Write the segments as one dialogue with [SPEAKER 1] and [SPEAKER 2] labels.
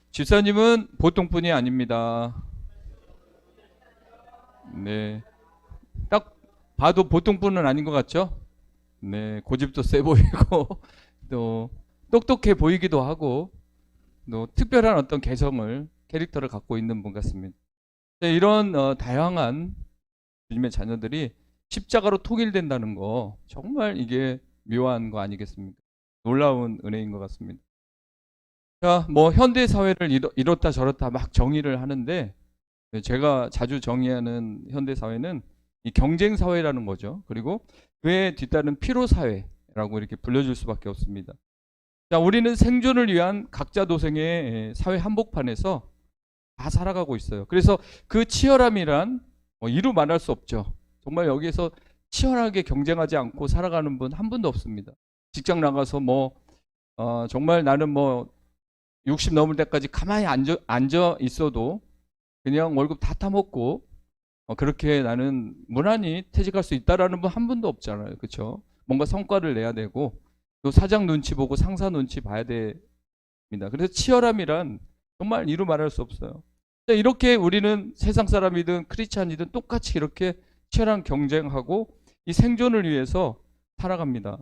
[SPEAKER 1] 집사님은 보통 분이 아닙니다. 네. 딱 봐도 보통 분은 아닌 것 같죠? 네. 고집도 세 보이고, 또 똑똑해 보이기도 하고, 또 특별한 어떤 개성을, 캐릭터를 갖고 있는 분 같습니다. 네, 이런 다양한 주님의 자녀들이 십자가로 통일된다는 거, 정말 이게 묘한 거 아니겠습니까? 놀라운 은혜인 것 같습니다. 자, 뭐 현대 사회를 이렇다 저렇다 막 정의를 하는데, 네, 제가 자주 정의하는 현대 사회는 이 경쟁 사회라는 거죠. 그리고 그에 뒤따른 피로 사회라고 이렇게 불려줄 수밖에 없습니다. 자, 우리는 생존을 위한 각자 도생의 사회 한복판에서 다 살아가고 있어요. 그래서 그 치열함이란 이루 말할 수 없죠. 정말 여기에서 치열하게 경쟁하지 않고 살아가는 분 한 분도 없습니다. 직장 나가서 정말 나는 60 넘을 때까지 가만히 앉아 있어도 그냥 월급 다 타먹고 그렇게 나는 무난히 퇴직할 수 있다라는 분 한 분도 없잖아요. 그렇죠? 뭔가 성과를 내야 되고 또 사장 눈치 보고 상사 눈치 봐야 됩니다. 그래서 치열함이란 정말 이루 말할 수 없어요. 이렇게 우리는 세상 사람이든 크리스찬이든 똑같이 이렇게 치열한 경쟁하고 이 생존을 위해서 살아갑니다.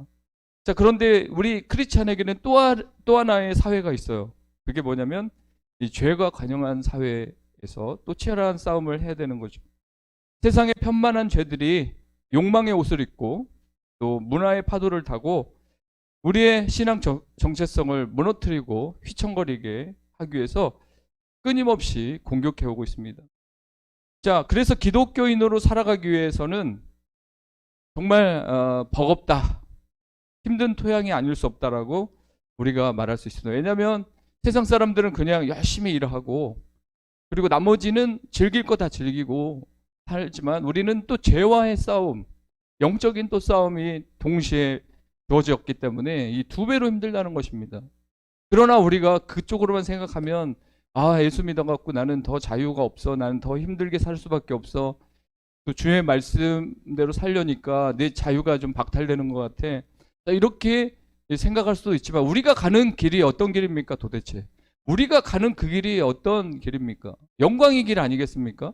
[SPEAKER 1] 자, 그런데 우리 크리스찬에게는 또 하나의 사회가 있어요. 그게 뭐냐면 이 죄가 관영한 사회에서 또 치열한 싸움을 해야 되는 거죠. 세상의 편만한 죄들이 욕망의 옷을 입고 또 문화의 파도를 타고 우리의 신앙 정체성을 무너뜨리고 휘청거리게 하기 위해서 끊임없이 공격해 오고 있습니다. 자, 그래서 기독교인으로 살아가기 위해서는 정말 버겁다, 힘든 토양이 아닐 수 없다라고 우리가 말할 수 있습니다. 왜냐하면 세상 사람들은 그냥 열심히 일하고 그리고 나머지는 즐길 거 다 즐기고 살지만 우리는 또 죄와의 싸움, 영적인 또 싸움이 동시에 주어졌기 때문에 이 두 배로 힘들다는 것입니다. 그러나 우리가 그쪽으로만 생각하면 예수 믿어갖고 나는 더 자유가 없어, 나는 더 힘들게 살 수밖에 없어, 또 주의 말씀대로 살려니까 내 자유가 좀 박탈되는 것 같아, 이렇게 생각할 수도 있지만 우리가 가는 길이 어떤 길입니까 도대체? 우리가 가는 그 길이 어떤 길입니까? 영광의 길 아니겠습니까?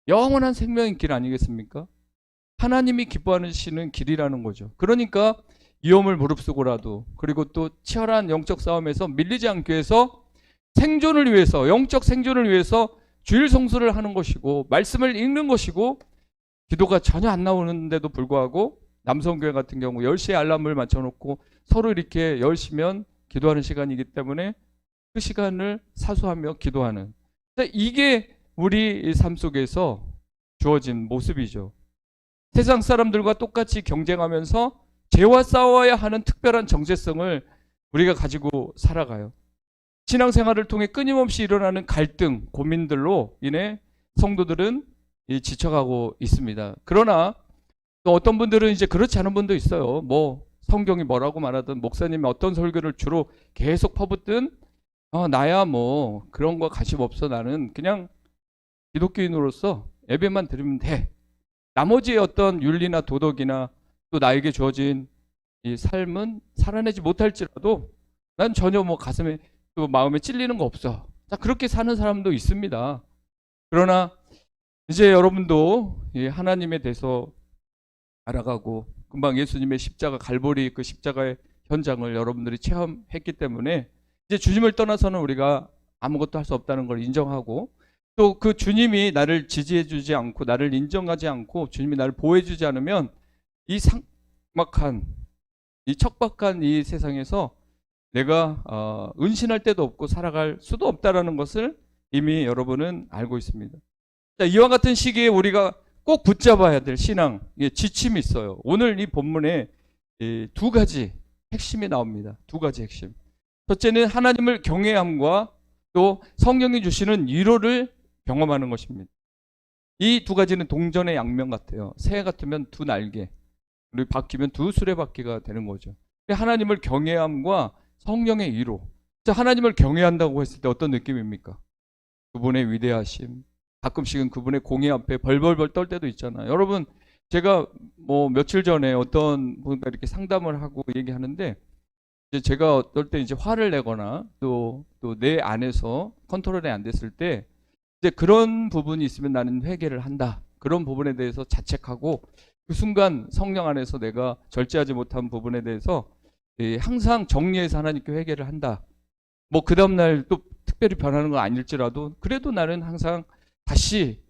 [SPEAKER 1] 영원한 생명의 길 아니겠습니까? 하나님이 기뻐하시는 길이라는 거죠. 그러니까 위험을 무릅쓰고라도 그리고 또 치열한 영적 싸움에서 밀리지 않기 위해서 생존을 위해서, 영적 생존을 위해서 주일 성수를 하는 것이고 말씀을 읽는 것이고 기도가 전혀 안 나오는데도 불구하고 남성교회 같은 경우 10시에 알람을 맞춰놓고 서로 이렇게 10시면 기도하는 시간이기 때문에 그 시간을 사수하며 기도하는, 이게 우리 삶 속에서 주어진 모습이죠. 세상 사람들과 똑같이 경쟁하면서 죄와 싸워야 하는 특별한 정체성을 우리가 가지고 살아가요. 신앙생활을 통해 끊임없이 일어나는 갈등, 고민들로 인해 성도들은 지쳐가고 있습니다. 그러나 또 어떤 분들은 이제 그렇지 않은 분도 있어요. 성경이 뭐라고 말하든 목사님이 어떤 설교를 주로 계속 퍼붓든 나야 그런 거 관심 없어. 나는 그냥 기독교인으로서 예배만 드리면 돼. 나머지의 어떤 윤리나 도덕이나 또 나에게 주어진 이 삶은 살아내지 못할지라도 난 전혀 가슴에 또 마음에 찔리는 거 없어. 자, 그렇게 사는 사람도 있습니다. 그러나 이제 여러분도 하나님에 대해서 알아가고 금방 예수님의 십자가 갈보리 그 십자가의 현장을 여러분들이 체험했기 때문에 이제 주님을 떠나서는 우리가 아무것도 할 수 없다는 걸 인정하고 또 그 주님이 나를 지지해 주지 않고 나를 인정하지 않고 주님이 나를 보호해 주지 않으면 이 삭막한 이 척박한 이 세상에서 내가 은신할 데도 없고 살아갈 수도 없다라는 것을 이미 여러분은 알고 있습니다. 자, 이와 같은 시기에 우리가 꼭 붙잡아야 될 신앙, 지침이 있어요. 오늘 이 본문에 두 가지 핵심이 나옵니다. 두 가지 핵심. 첫째는 하나님을 경외함과 또 성령이 주시는 위로를 경험하는 것입니다. 이 두 가지는 동전의 양면 같아요. 새 같으면 두 날개, 그리고 바퀴면 두 수레바퀴가 되는 거죠. 하나님을 경외함과 성령의 위로. 자, 하나님을 경외한다고 했을 때 어떤 느낌입니까? 그분의 위대하심, 가끔씩은 그분의 공의 앞에 벌벌벌 떨 때도 있잖아요. 여러분, 제가 며칠 전에 어떤 분과 이렇게 상담을 하고 얘기하는데 이제 제가 어떨 때 이제 화를 내거나 또 내 안에서 컨트롤이 안 됐을 때 이제 그런 부분이 있으면 나는 회개를 한다. 그런 부분에 대해서 자책하고 그 순간 성령 안에서 내가 절제하지 못한 부분에 대해서 항상 정리해서 하나님께 회개를 한다. 뭐 그 다음날 또 특별히 변하는 건 아닐지라도 그래도 나는 항상 다시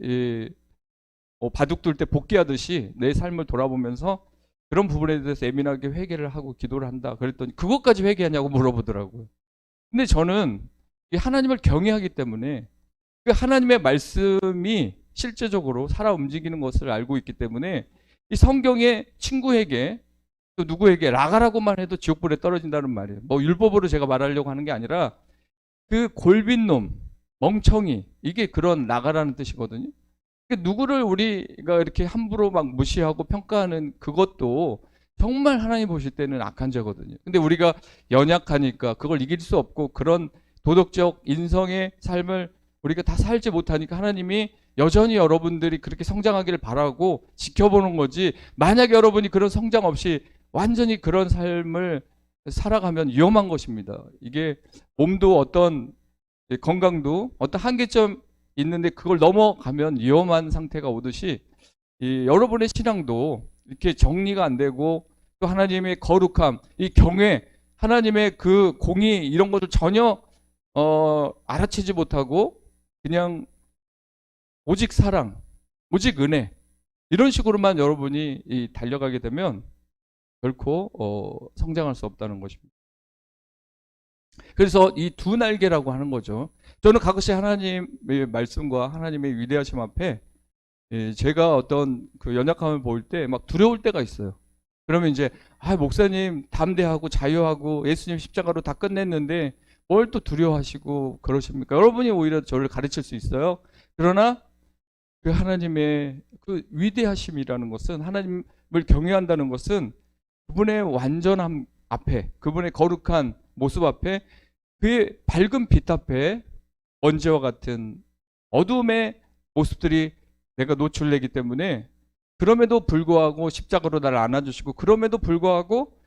[SPEAKER 1] 바둑 둘 때 복귀하듯이 내 삶을 돌아보면서 그런 부분에 대해서 예민하게 회개를 하고 기도를 한다. 그랬더니 그것까지 회개하냐고 물어보더라고요. 근데 저는 하나님을 경외하기 때문에 그 하나님의 말씀이 실제적으로 살아 움직이는 것을 알고 있기 때문에 이 성경의 친구에게 또 누구에게 라가라고만 해도 지옥불에 떨어진다는 말이에요. 뭐 율법으로 제가 말하려고 하는 게 아니라 그 골빈 놈, 멍청이, 이게 그런 라가라는 뜻이거든요. 누구를 우리가 이렇게 함부로 막 무시하고 평가하는 그것도 정말 하나님 보실 때는 악한 죄거든요. 근데 우리가 연약하니까 그걸 이길 수 없고 그런 도덕적 인성의 삶을 우리가 다 살지 못하니까 하나님이 여전히 여러분들이 그렇게 성장하기를 바라고 지켜보는 거지, 만약에 여러분이 그런 성장 없이 완전히 그런 삶을 살아가면 위험한 것입니다. 이게 몸도 어떤 건강도 어떤 한계점 있는데 그걸 넘어가면 위험한 상태가 오듯이 여러분의 신앙도 이렇게 정리가 안 되고 또 하나님의 거룩함, 이 경외, 하나님의 그 공의 이런 것을 전혀 알아채지 못하고 그냥 오직 사랑, 오직 은혜 이런 식으로만 여러분이 달려가게 되면 결코 성장할 수 없다는 것입니다. 그래서 이 두 날개라고 하는 거죠. 저는 가끔씩 하나님의 말씀과 하나님의 위대하심 앞에 제가 어떤 그 연약함을 볼 때 막 두려울 때가 있어요. 그러면 이제 목사님 담대하고 자유하고 예수님 십자가로 다 끝냈는데 뭘 또 두려워하시고 그러십니까? 여러분이 오히려 저를 가르칠 수 있어요. 그러나 그 하나님의 그 위대하심이라는 것은, 하나님을 경외한다는 것은 그분의 완전함 앞에, 그분의 거룩한 모습 앞에, 그의 밝은 빛 앞에 먼지와 같은 어둠의 모습들이 내가 노출되기 때문에, 그럼에도 불구하고 십자가로 나를 안아주시고 그럼에도 불구하고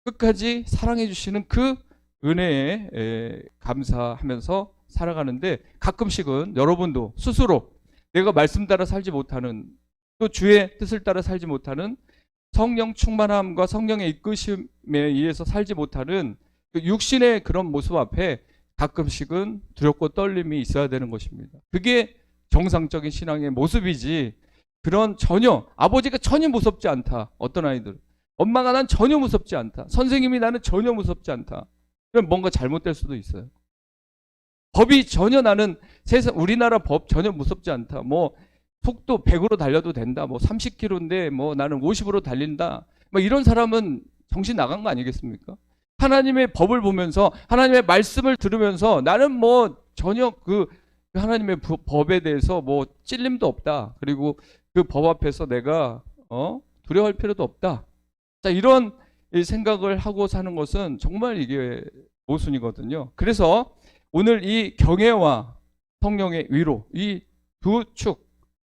[SPEAKER 1] 끝까지 사랑해 주시는 그 은혜에 감사하면서 살아가는데, 가끔씩은 여러분도 스스로 내가 말씀 따라 살지 못하는, 또 주의 뜻을 따라 살지 못하는, 성령 충만함과 성령의 이끄심에 의해서 살지 못하는 그 육신의 그런 모습 앞에 가끔씩은 두렵고 떨림이 있어야 되는 것입니다. 그게 정상적인 신앙의 모습이지, 그런 전혀 아버지가 전혀 무섭지 않다. 어떤 아이들, 엄마가 난 전혀 무섭지 않다. 선생님이 나는 전혀 무섭지 않다. 그럼 뭔가 잘못될 수도 있어요. 법이 전혀 나는 세상 우리나라 법 전혀 무섭지 않다. 뭐 속도 100으로 달려도 된다. 뭐 30km인데 뭐 나는 50으로 달린다. 뭐 이런 사람은 정신 나간 거 아니겠습니까? 하나님의 법을 보면서, 하나님의 말씀을 들으면서 나는 뭐 전혀 그 하나님의 법에 대해서 뭐 찔림도 없다. 그리고 그 법 앞에서 내가 두려워할 필요도 없다. 자, 이런 생각을 하고 사는 것은 정말 이게 모순이거든요. 그래서 오늘 이 경외와 성령의 위로, 이 두 축,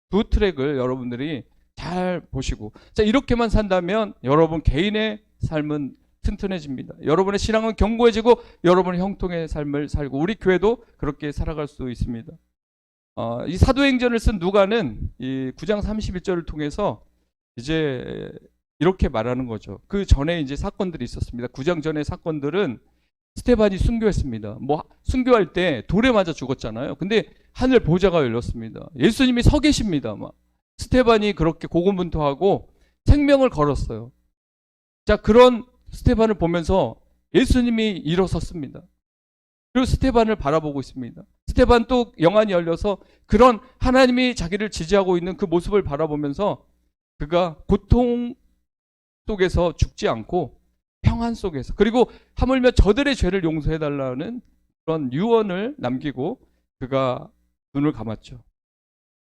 [SPEAKER 1] 두 트랙을 여러분들이 잘 보시고, 자, 이렇게만 산다면 여러분 개인의 삶은 튼튼해집니다. 여러분의 신앙은 견고해지고 여러분의 형통의 삶을 살고, 우리 교회도 그렇게 살아갈 수 있습니다. 이 사도행전을 쓴 누가는 이 9장 31절을 통해서 이제 이렇게 말하는 거죠. 그 전에 이제 사건들이 있었습니다. 9장 전의 사건들은 스테반이 순교했습니다. 뭐 순교할 때 돌에 맞아 죽었잖아요. 근데 하늘 보좌가 열렸습니다. 예수님이 서 계십니다. 막 스테반이 그렇게 고군분투하고 생명을 걸었어요. 자, 그런 스테반을 보면서 예수님이 일어섰습니다. 그리고 스테반을 바라보고 있습니다. 스테반 또 영안이 열려서 그런 하나님이 자기를 지지하고 있는 그 모습을 바라보면서 그가 고통 속에서 죽지 않고 평안 속에서, 그리고 하물며 저들의 죄를 용서해달라는 그런 유언을 남기고 그가 눈을 감았죠.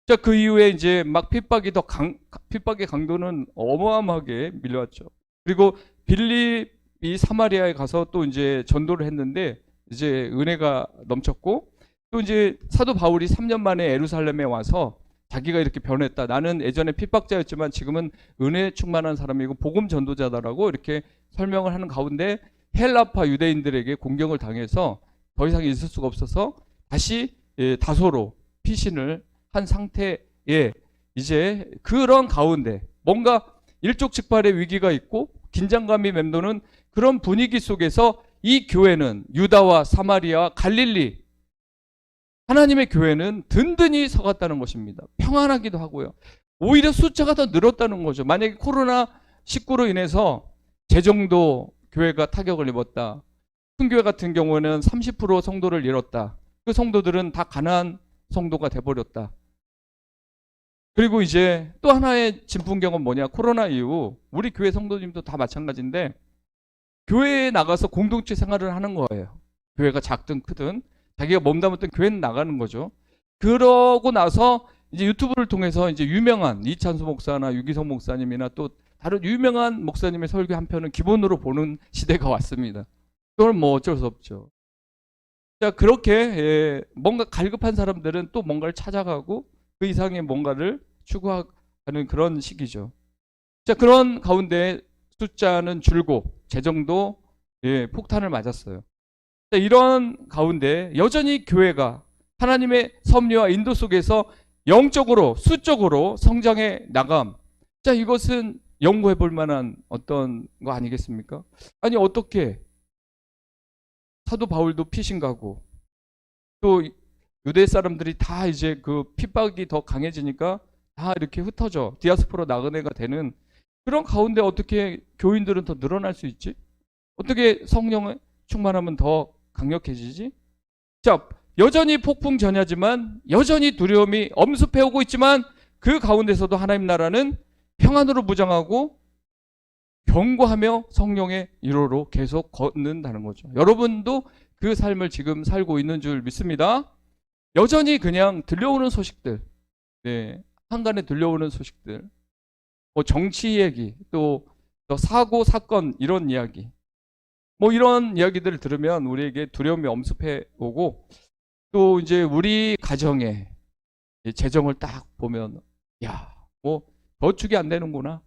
[SPEAKER 1] 자, 그 이후에 이제 막 핍박의 강도는 어마어마하게 밀려왔죠. 그리고 빌립이 사마리아에 가서 또 이제 전도를 했는데 이제 은혜가 넘쳤고, 또 이제 사도 바울이 3년 만에 예루살렘에 와서 자기가 이렇게 변했다. 나는 예전에 핍박자였지만 지금은 은혜 충만한 사람이고 복음 전도자다라고 이렇게 설명을 하는 가운데 헬라파 유대인들에게 공경을 당해서 더 이상 있을 수가 없어서 다시 다소로 피신을 한 상태에 이제 그런 가운데 뭔가 일촉즉발의 위기가 있고 긴장감이 맴도는 그런 분위기 속에서 이 교회는 유다와 사마리아, 갈릴리 하나님의 교회는 든든히 서갔다는 것입니다. 평안하기도 하고요. 오히려 숫자가 더 늘었다는 거죠. 만약에 코로나19로 인해서 재정도 교회가 타격을 입었다. 큰 교회 같은 경우는 30% 성도를 잃었다. 그 성도들은 다 가난한 성도가 돼버렸다. 그리고 이제 또 하나의 진풍경은 뭐냐. 코로나 이후 우리 교회 성도님도 다 마찬가지인데 교회에 나가서 공동체 생활을 하는 거예요. 교회가 작든 크든 자기가 몸담았던 교회는 나가는 거죠. 그러고 나서 이제 유튜브를 통해서 이제 유명한 이찬수 목사나 유기성 목사님이나 또 다른 유명한 목사님의 설교 한 편은 기본으로 보는 시대가 왔습니다. 그걸 뭐 어쩔 수 없죠. 자, 그렇게 뭔가 갈급한 사람들은 또 뭔가를 찾아가고 그 이상의 뭔가를 추구하는 그런 시기죠. 자, 그런 가운데 숫자는 줄고 재정도 폭탄을 맞았어요. 자, 이런 가운데 여전히 교회가 하나님의 섭리와 인도 속에서 영적으로 수적으로 성장해 나감. 자, 이것은 연구해 볼 만한 어떤 거 아니겠습니까? 아니 어떻게 사도 바울도 피신 가고 또 유대 사람들이 다 이제 그 핍박이 더 강해지니까 다 이렇게 흩어져 디아스포라 나그네가 되는 그런 가운데 어떻게 교인들은 더 늘어날 수 있지? 어떻게 성령의 충만하면 더 강력해지지? 자, 여전히 폭풍 전야지만 여전히 두려움이 엄습해 오고 있지만 그 가운데서도 하나님 나라는 평안으로 무장하고 경고하며 성령의 일호로 계속 걷는다는 거죠. 여러분도 그 삶을 지금 살고 있는 줄 믿습니다. 여전히 그냥 들려오는 소식들, 한간에 들려오는 소식들, 뭐 정치 얘기, 또 사고, 사건 이런 이야기, 뭐 이런 이야기들을 들으면 우리에게 두려움이 엄습해 오고 또 이제 우리 가정에 재정을 딱 보면 야, 뭐 저축이 안 되는구나,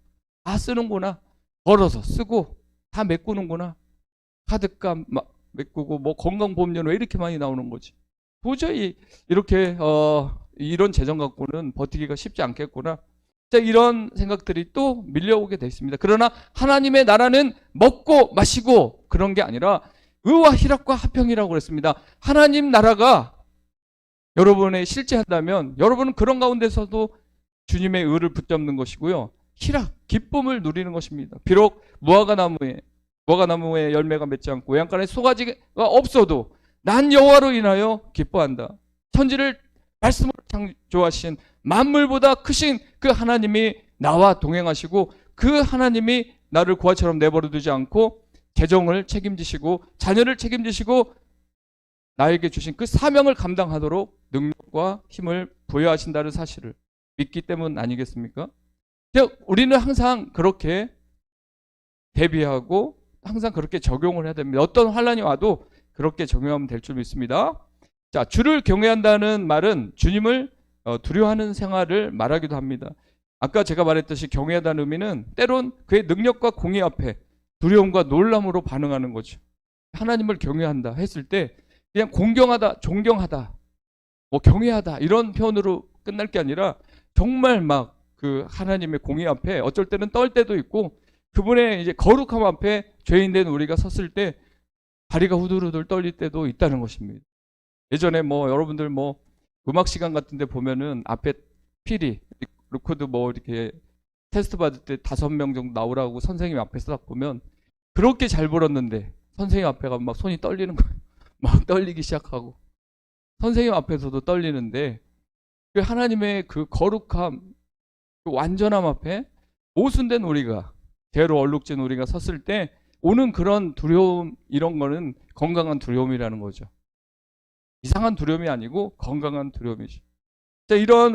[SPEAKER 1] 다 쓰는구나, 벌어서 쓰고 다 메꾸는구나, 카드값 막 메꾸고 뭐 건강보험료는 왜 이렇게 많이 나오는 거지? 도저히 이렇게 이런 재정 갖고는 버티기가 쉽지 않겠구나. 자, 이런 생각들이 또 밀려오게 돼 있습니다. 그러나 하나님의 나라는 먹고 마시고 그런 게 아니라 의와 희락과 화평이라고 그랬습니다. 하나님 나라가 여러분의 실제한다면 여러분은 그런 가운데서도 주님의 의를 붙잡는 것이고요. 희락, 기쁨을 누리는 것입니다. 비록 무화과나무에 열매가 맺지 않고 외양간에 소가지가 없어도 난 여호와로 인하여 기뻐한다. 천지를 말씀으로 창조하신 만물보다 크신 그 하나님이 나와 동행하시고 그 하나님이 나를 고아처럼 내버려 두지 않고 재정을 책임지시고 자녀를 책임지시고 나에게 주신 그 사명을 감당하도록 능력과 힘을 부여하신다는 사실을 믿기 때문 아니겠습니까? 우리는 항상 그렇게 대비하고 항상 그렇게 적용을 해야 됩니다. 어떤 환란이 와도 그렇게 적용하면 될 줄 믿습니다. 자, 주를 경외한다는 말은 주님을 두려워하는 생활을 말하기도 합니다. 아까 제가 말했듯이 경외하다는 의미는 때론 그의 능력과 공의 앞에 두려움과 놀람으로 반응하는 거죠. 하나님을 경외한다 했을 때 그냥 공경하다, 존경하다, 뭐 경외하다 이런 표현으로 끝날 게 아니라 정말 막 그 하나님의 공의 앞에 어쩔 때는 떨 때도 있고 그분의 이제 거룩함 앞에 죄인된 우리가 섰을 때 다리가 후들후들 떨릴 때도 있다는 것입니다. 예전에 뭐 여러분들 뭐 음악 시간 같은 데 보면은 앞에 피리, 리코드 뭐 이렇게 테스트 받을 때 5명 정도 나오라고 선생님 앞에서 딱 보면 그렇게 잘 불었는데 선생님 앞에 가면 막 손이 떨리는 거예요. 막 떨리기 시작하고 선생님 앞에서도 떨리는데 그 하나님의 그 거룩함, 그 완전함 앞에 모순된 우리가 죄로 얼룩진 우리가 섰을 때 오는 그런 두려움 이런 거는 건강한 두려움이라는 거죠. 이상한 두려움이 아니고 건강한 두려움이죠. 자, 이런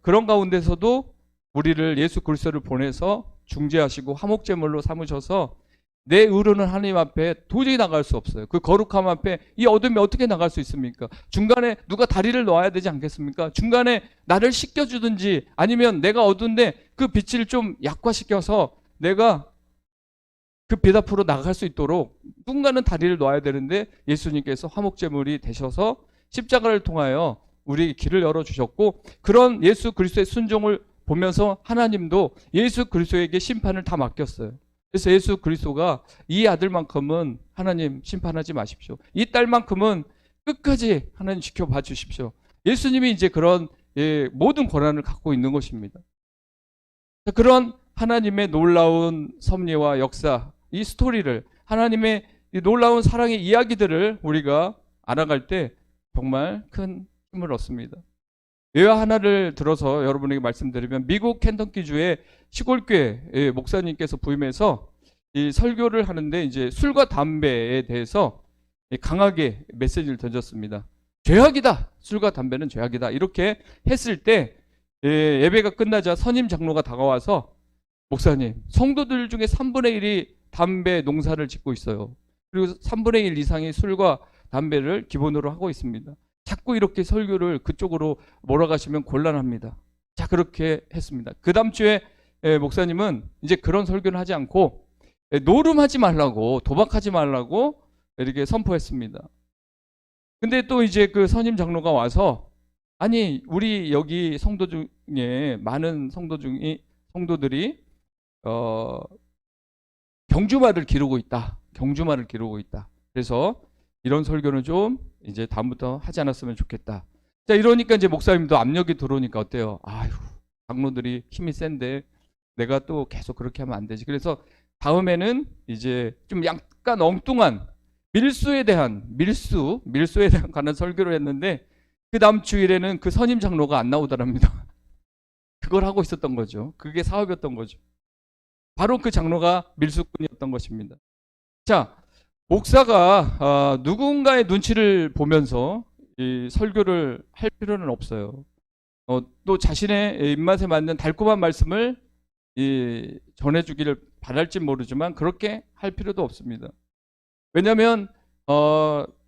[SPEAKER 1] 그런 가운데서도 우리를 예수 그리스도를 보내서 중재하시고 화목제물로 삼으셔서 내 의로는 하나님 앞에 도저히 나갈 수 없어요. 그 거룩함 앞에 이 어둠이 어떻게 나갈 수 있습니까? 중간에 누가 다리를 놓아야 되지 않겠습니까? 중간에 나를 씻겨주든지 아니면 내가 어두운데 그 빛을 좀 약화시켜서 내가 그 빛 앞으로 나아갈 수 있도록 누군가는 다리를 놓아야 되는데 예수님께서 화목제물이 되셔서 십자가를 통하여 우리 길을 열어주셨고, 그런 예수 그리스도의 순종을 보면서 하나님도 예수 그리스도에게 심판을 다 맡겼어요. 그래서 예수 그리스도가 이 아들만큼은 하나님 심판하지 마십시오, 이 딸만큼은 끝까지 하나님 지켜봐 주십시오. 예수님이 이제 그런 모든 권한을 갖고 있는 것입니다. 그런 하나님의 놀라운 섭리와 역사, 이 스토리를, 하나님의 이 놀라운 사랑의 이야기들을 우리가 알아갈 때 정말 큰 힘을 얻습니다. 예화 하나를 들어서 여러분에게 말씀드리면, 미국 켄터키주의 시골교회 목사님께서 부임해서 이 설교를 하는데 이제 술과 담배에 대해서 강하게 메시지를 던졌습니다. 죄악이다, 술과 담배는 죄악이다, 이렇게 했을 때 예배가 끝나자 선임 장로가 다가와서, 목사님, 성도들 중에 3분의 1이 담배 농사를 짓고 있어요. 그리고 3분의 1 이상이 술과 담배를 기본으로 하고 있습니다. 자꾸 이렇게 설교를 그쪽으로 몰아가시면 곤란합니다. 자, 그렇게 했습니다. 그 다음 주에 목사님은 이제 그런 설교는 하지 않고 노름하지 말라고, 도박하지 말라고 이렇게 선포했습니다. 근데 또 이제 그 선임 장로가 와서, 아니, 우리 여기 성도 중에 많은 성도들이 경주마를 기르고 있다. 경주마를 기르고 있다. 그래서 이런 설교는 좀 이제 다음부터 하지 않았으면 좋겠다. 자, 이러니까 이제 목사님도 압력이 들어오니까 어때요? 아휴, 장로들이 힘이 센데 내가 또 계속 그렇게 하면 안 되지. 그래서 다음에는 이제 좀 약간 엉뚱한 밀수에 대한 관한 설교를 했는데, 그 다음 주일에는 그 선임 장로가 안 나오더랍니다. 그걸 하고 있었던 거죠. 그게 사업이었던 거죠. 바로 그 장로가 밀수꾼이었던 것입니다. 자, 목사가 누군가의 눈치를 보면서 이 설교를 할 필요는 없어요. 또 자신의 입맛에 맞는 달콤한 말씀을 전해주기를 바랄지 모르지만 그렇게 할 필요도 없습니다. 왜냐하면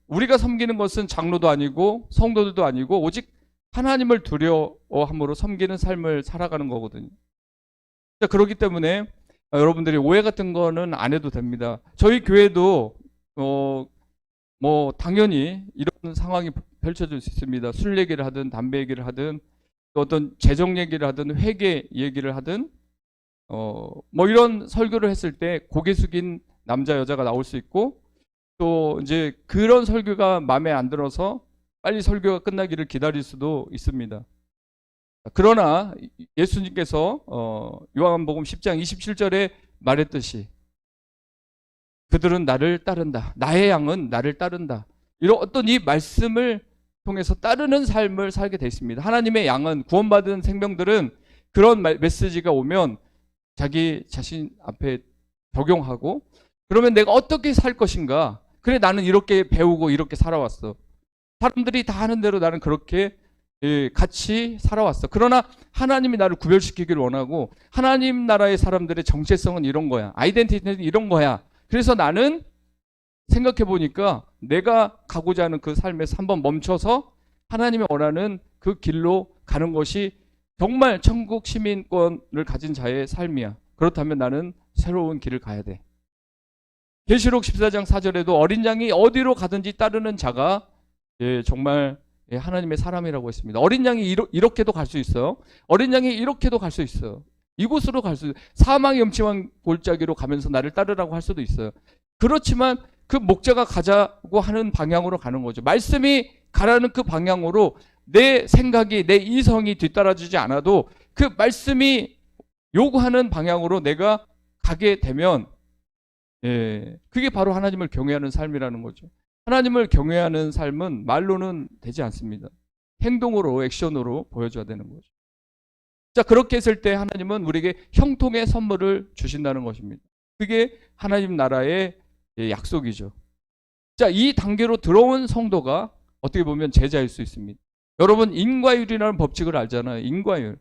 [SPEAKER 1] 우리가 섬기는 것은 장로도 아니고 성도들도 아니고 오직 하나님을 두려워함으로 섬기는 삶을 살아가는 거거든요. 자, 그렇기 때문에 여러분들이 오해 같은 거는 안 해도 됩니다. 저희 교회도 뭐 당연히 이런 상황이 펼쳐질 수 있습니다. 술 얘기를 하든 담배 얘기를 하든 또 어떤 재정 얘기를 하든 회계 얘기를 하든 뭐 이런 설교를 했을 때 고개 숙인 남자 여자가 나올 수 있고, 또 이제 그런 설교가 마음에 안 들어서 빨리 설교가 끝나기를 기다릴 수도 있습니다. 그러나 예수님께서 요한복음 10장 27절에 말했듯이 그들은 나를 따른다. 나의 양은 나를 따른다. 이런 어떤 이 말씀을 통해서 따르는 삶을 살게 되어 있습니다. 하나님의 양은, 구원받은 생명들은 그런 메시지가 오면 자기 자신 앞에 적용하고, 그러면 내가 어떻게 살 것인가? 그래, 나는 이렇게 배우고 이렇게 살아왔어. 사람들이 다 하는 대로 나는 그렇게 같이 살아왔어. 그러나 하나님이 나를 구별시키기를 원하고, 하나님 나라의 사람들의 정체성은 이런 거야. 아이덴티티는 이런 거야. 그래서 나는 생각해 보니까 내가 가고자 하는 그 삶에서 한번 멈춰서 하나님이 원하는 그 길로 가는 것이 정말 천국 시민권을 가진 자의 삶이야. 그렇다면 나는 새로운 길을 가야 돼. 계시록 14장 4절에도 어린 양이 어디로 가든지 따르는 자가 정말 하나님의 사람이라고 했습니다. 어린 양이 이렇게도 갈 수 있어요. 어린 양이 이렇게도 갈 수 있어요. 이곳으로 갈 수 있어요. 사망의 음침한 골짜기로 가면서 나를 따르라고 할 수도 있어요. 그렇지만 그 목자가 가자고 하는 방향으로 가는 거죠. 말씀이 가라는 그 방향으로 내 생각이, 내 이성이 뒤따라주지 않아도 그 말씀이 요구하는 방향으로 내가 가게 되면, 그게 바로 하나님을 경외하는 삶이라는 거죠. 하나님을 경외하는 삶은 말로는 되지 않습니다. 행동으로, 액션으로 보여줘야 되는 거죠. 자, 그렇게 했을 때 하나님은 우리에게 형통의 선물을 주신다는 것입니다. 그게 하나님 나라의 약속이죠. 자, 이 단계로 들어온 성도가 어떻게 보면 제자일 수 있습니다. 여러분, 인과율이라는 법칙을 알잖아요. 인과율.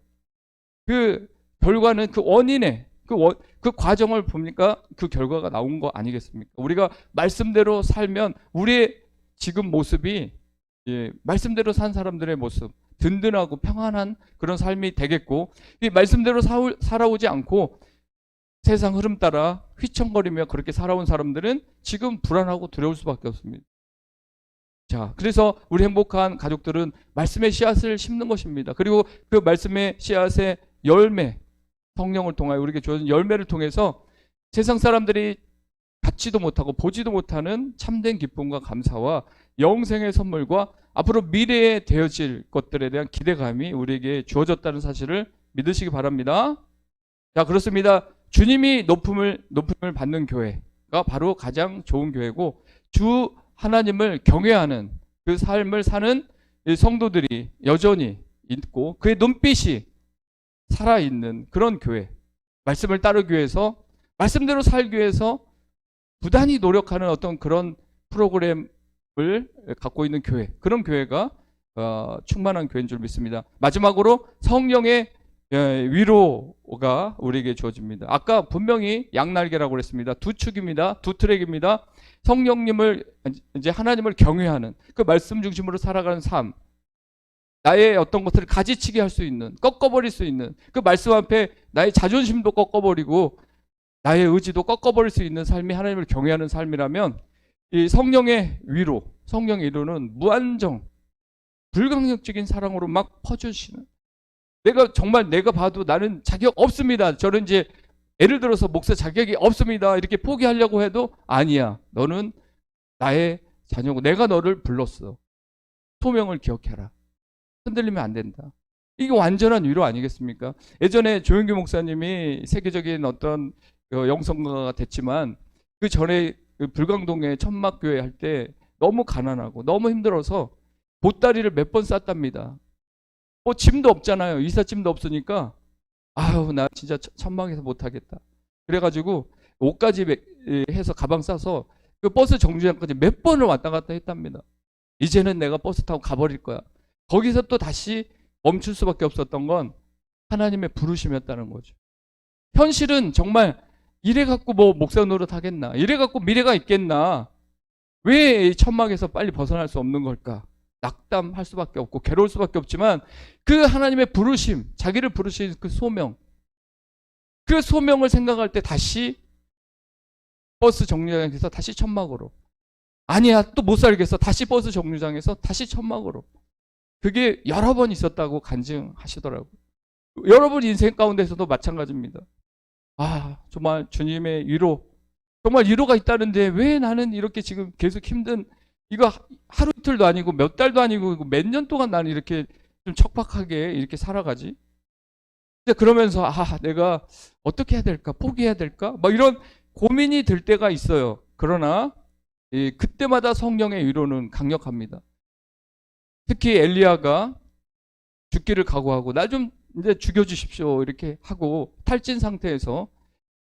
[SPEAKER 1] 그 결과는 그 원인의 그 과정을 보니까 그 결과가 나온 거 아니겠습니까? 우리가 말씀대로 살면 우리의 지금 모습이 말씀대로 산 사람들의 모습, 든든하고 평안한 그런 삶이 되겠고, 이 말씀대로 살아오지 않고 세상 흐름 따라 휘청거리며 그렇게 살아온 사람들은 지금 불안하고 두려울 수밖에 없습니다. 자, 그래서 우리 행복한 가족들은 말씀의 씨앗을 심는 것입니다. 그리고 그 말씀의 씨앗의 열매, 성령을 통하여 우리에게 주어진 열매를 통해서 세상 사람들이 받지도 못하고 보지도 못하는 참된 기쁨과 감사와 영생의 선물과 앞으로 미래에 되어질 것들에 대한 기대감이 우리에게 주어졌다는 사실을 믿으시기 바랍니다. 자, 그렇습니다. 주님이 높음을 받는 교회가 바로 가장 좋은 교회고, 주 하나님을 경외하는 그 삶을 사는 성도들이 여전히 있고 그의 눈빛이 살아있는 그런 교회, 말씀을 따르기 위해서, 말씀대로 살기 위해서 부단히 노력하는 어떤 그런 프로그램을 갖고 있는 교회, 그런 교회가 충만한 교회인 줄 믿습니다. 마지막으로 성령의 위로가 우리에게 주어집니다. 아까 분명히 양날개라고 그랬습니다. 두 축입니다. 두 트랙입니다. 성령님을, 이제 하나님을 경외하는 그 말씀 중심으로 살아가는 삶, 나의 어떤 것들을 가지치게 할 수 있는, 꺾어버릴 수 있는, 그 말씀 앞에 나의 자존심도 꺾어버리고 나의 의지도 꺾어버릴 수 있는 삶이 하나님을 경외하는 삶이라면, 이 성령의 위로, 성령의 위로는 무한정 불강력적인 사랑으로 막 퍼주시는, 내가 봐도 나는 자격 없습니다, 저는 이제 예를 들어서 목사 자격이 없습니다 이렇게 포기하려고 해도, 아니야, 너는 나의 자녀고 내가 너를 불렀어, 소명을 기억해라, 흔들리면 안 된다. 이게 완전한 위로 아니겠습니까? 예전에 조영규 목사님이 세계적인 어떤 영성가가 됐지만, 그 전에 그 불광동에 천막교회 할 때 너무 가난하고 너무 힘들어서 보따리를 몇 번 쌌답니다. 짐도 없잖아요. 이삿짐도 없으니까 아유, 나 진짜 천막에서 못하겠다. 그래가지고 옷까지 해서 가방 싸서 그 버스 정류장까지 몇 번을 왔다 갔다 했답니다. 이제는 내가 버스 타고 가버릴 거야. 거기서 또 다시 멈출 수밖에 없었던 건 하나님의 부르심이었다는 거죠. 현실은 정말 이래갖고 뭐 목사 노릇 하겠나, 이래갖고 미래가 있겠나, 왜 이 천막에서 빨리 벗어날 수 없는 걸까? 낙담할 수밖에 없고 괴로울 수밖에 없지만, 그 하나님의 부르심, 자기를 부르신 그 소명, 그 소명을 생각할 때 다시 버스 정류장에서 다시 천막으로, 아니야 또 못 살겠어, 다시 버스 정류장에서 다시 천막으로. 그게 여러 번 있었다고 간증하시더라고요. 여러분 인생 가운데서도 마찬가지입니다. 아, 정말 주님의 위로, 정말 위로가 있다는데 왜 나는 이렇게 지금 계속 힘든, 이거 하루 이틀도 아니고 몇 달도 아니고 몇 년 동안 나는 이렇게 좀 척박하게 이렇게 살아가지? 근데 그러면서 내가 어떻게 해야 될까? 포기해야 될까? 막 이런 고민이 들 때가 있어요. 그러나 그때마다 성령의 위로는 강력합니다. 특히 엘리야가 죽기를 각오하고 나 좀 이제 죽여주십시오 이렇게 하고 탈진 상태에서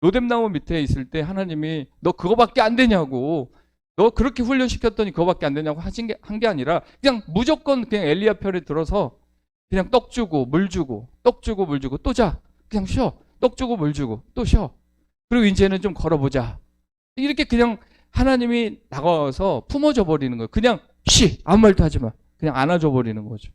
[SPEAKER 1] 로뎀나무 밑에 있을 때 하나님이 너 그거밖에 안 되냐고, 너 그렇게 훈련시켰더니 그거밖에 안 되냐고 한 게 아니라 그냥 무조건 그냥 엘리야 편에 들어서 그냥 떡 주고 물 주고, 떡 주고 물 주고, 또 자, 그냥 쉬어, 떡 주고 물 주고 또 쉬어, 그리고 이제는 좀 걸어보자, 이렇게 그냥 하나님이 나가서 품어줘 버리는 거예요. 그냥 아무 말도 하지 마, 그냥 안아줘 버리는 거죠.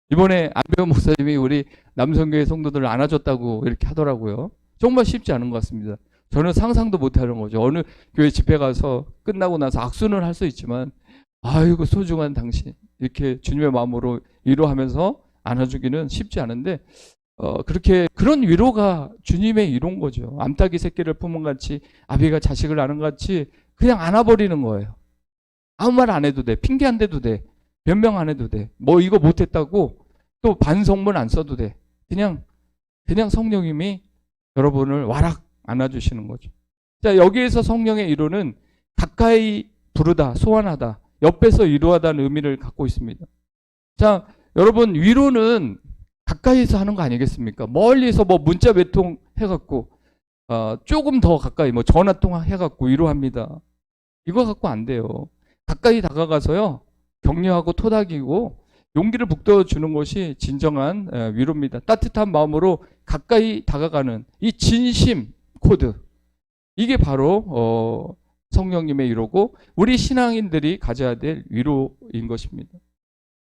[SPEAKER 1] 이번에 안병 목사님이 우리 남성교회 성도들을 안아줬다고 이렇게 하더라고요. 정말 쉽지 않은 것 같습니다. 저는 상상도 못하는 거죠. 어느 교회 집회 가서 끝나고 나서 악수는 할 수 있지만, 아이고 소중한 당신, 이렇게 주님의 마음으로 위로하면서 안아주기는 쉽지 않은데, 그렇게 그런 위로가 주님의 위로인 거죠. 암탉이 새끼를 품은 같이, 아비가 자식을 안은 같이 그냥 안아버리는 거예요. 아무 말 안 해도 돼, 핑계 안 대도 돼, 변명 안 해도 돼, 뭐 이거 못했다고 또 반성문 안 써도 돼. 그냥 성령님이 여러분을 와락 안아주시는 거죠. 자, 여기에서 성령의 위로는 가까이 부르다, 소환하다, 옆에서 위로하다는 의미를 갖고 있습니다. 자, 여러분, 위로는 가까이에서 하는 거 아니겠습니까? 멀리서 뭐 문자 몇 통 해갖고 조금 더 가까이 뭐 전화 통화 해갖고 위로합니다. 이거 갖고 안 돼요. 가까이 다가가서요, 격려하고 토닥이고 용기를 북돋워주는 것이 진정한 위로입니다. 따뜻한 마음으로 가까이 다가가는 이 진심 코드, 이게 바로 성령님의 위로고 우리 신앙인들이 가져야 될 위로인 것입니다.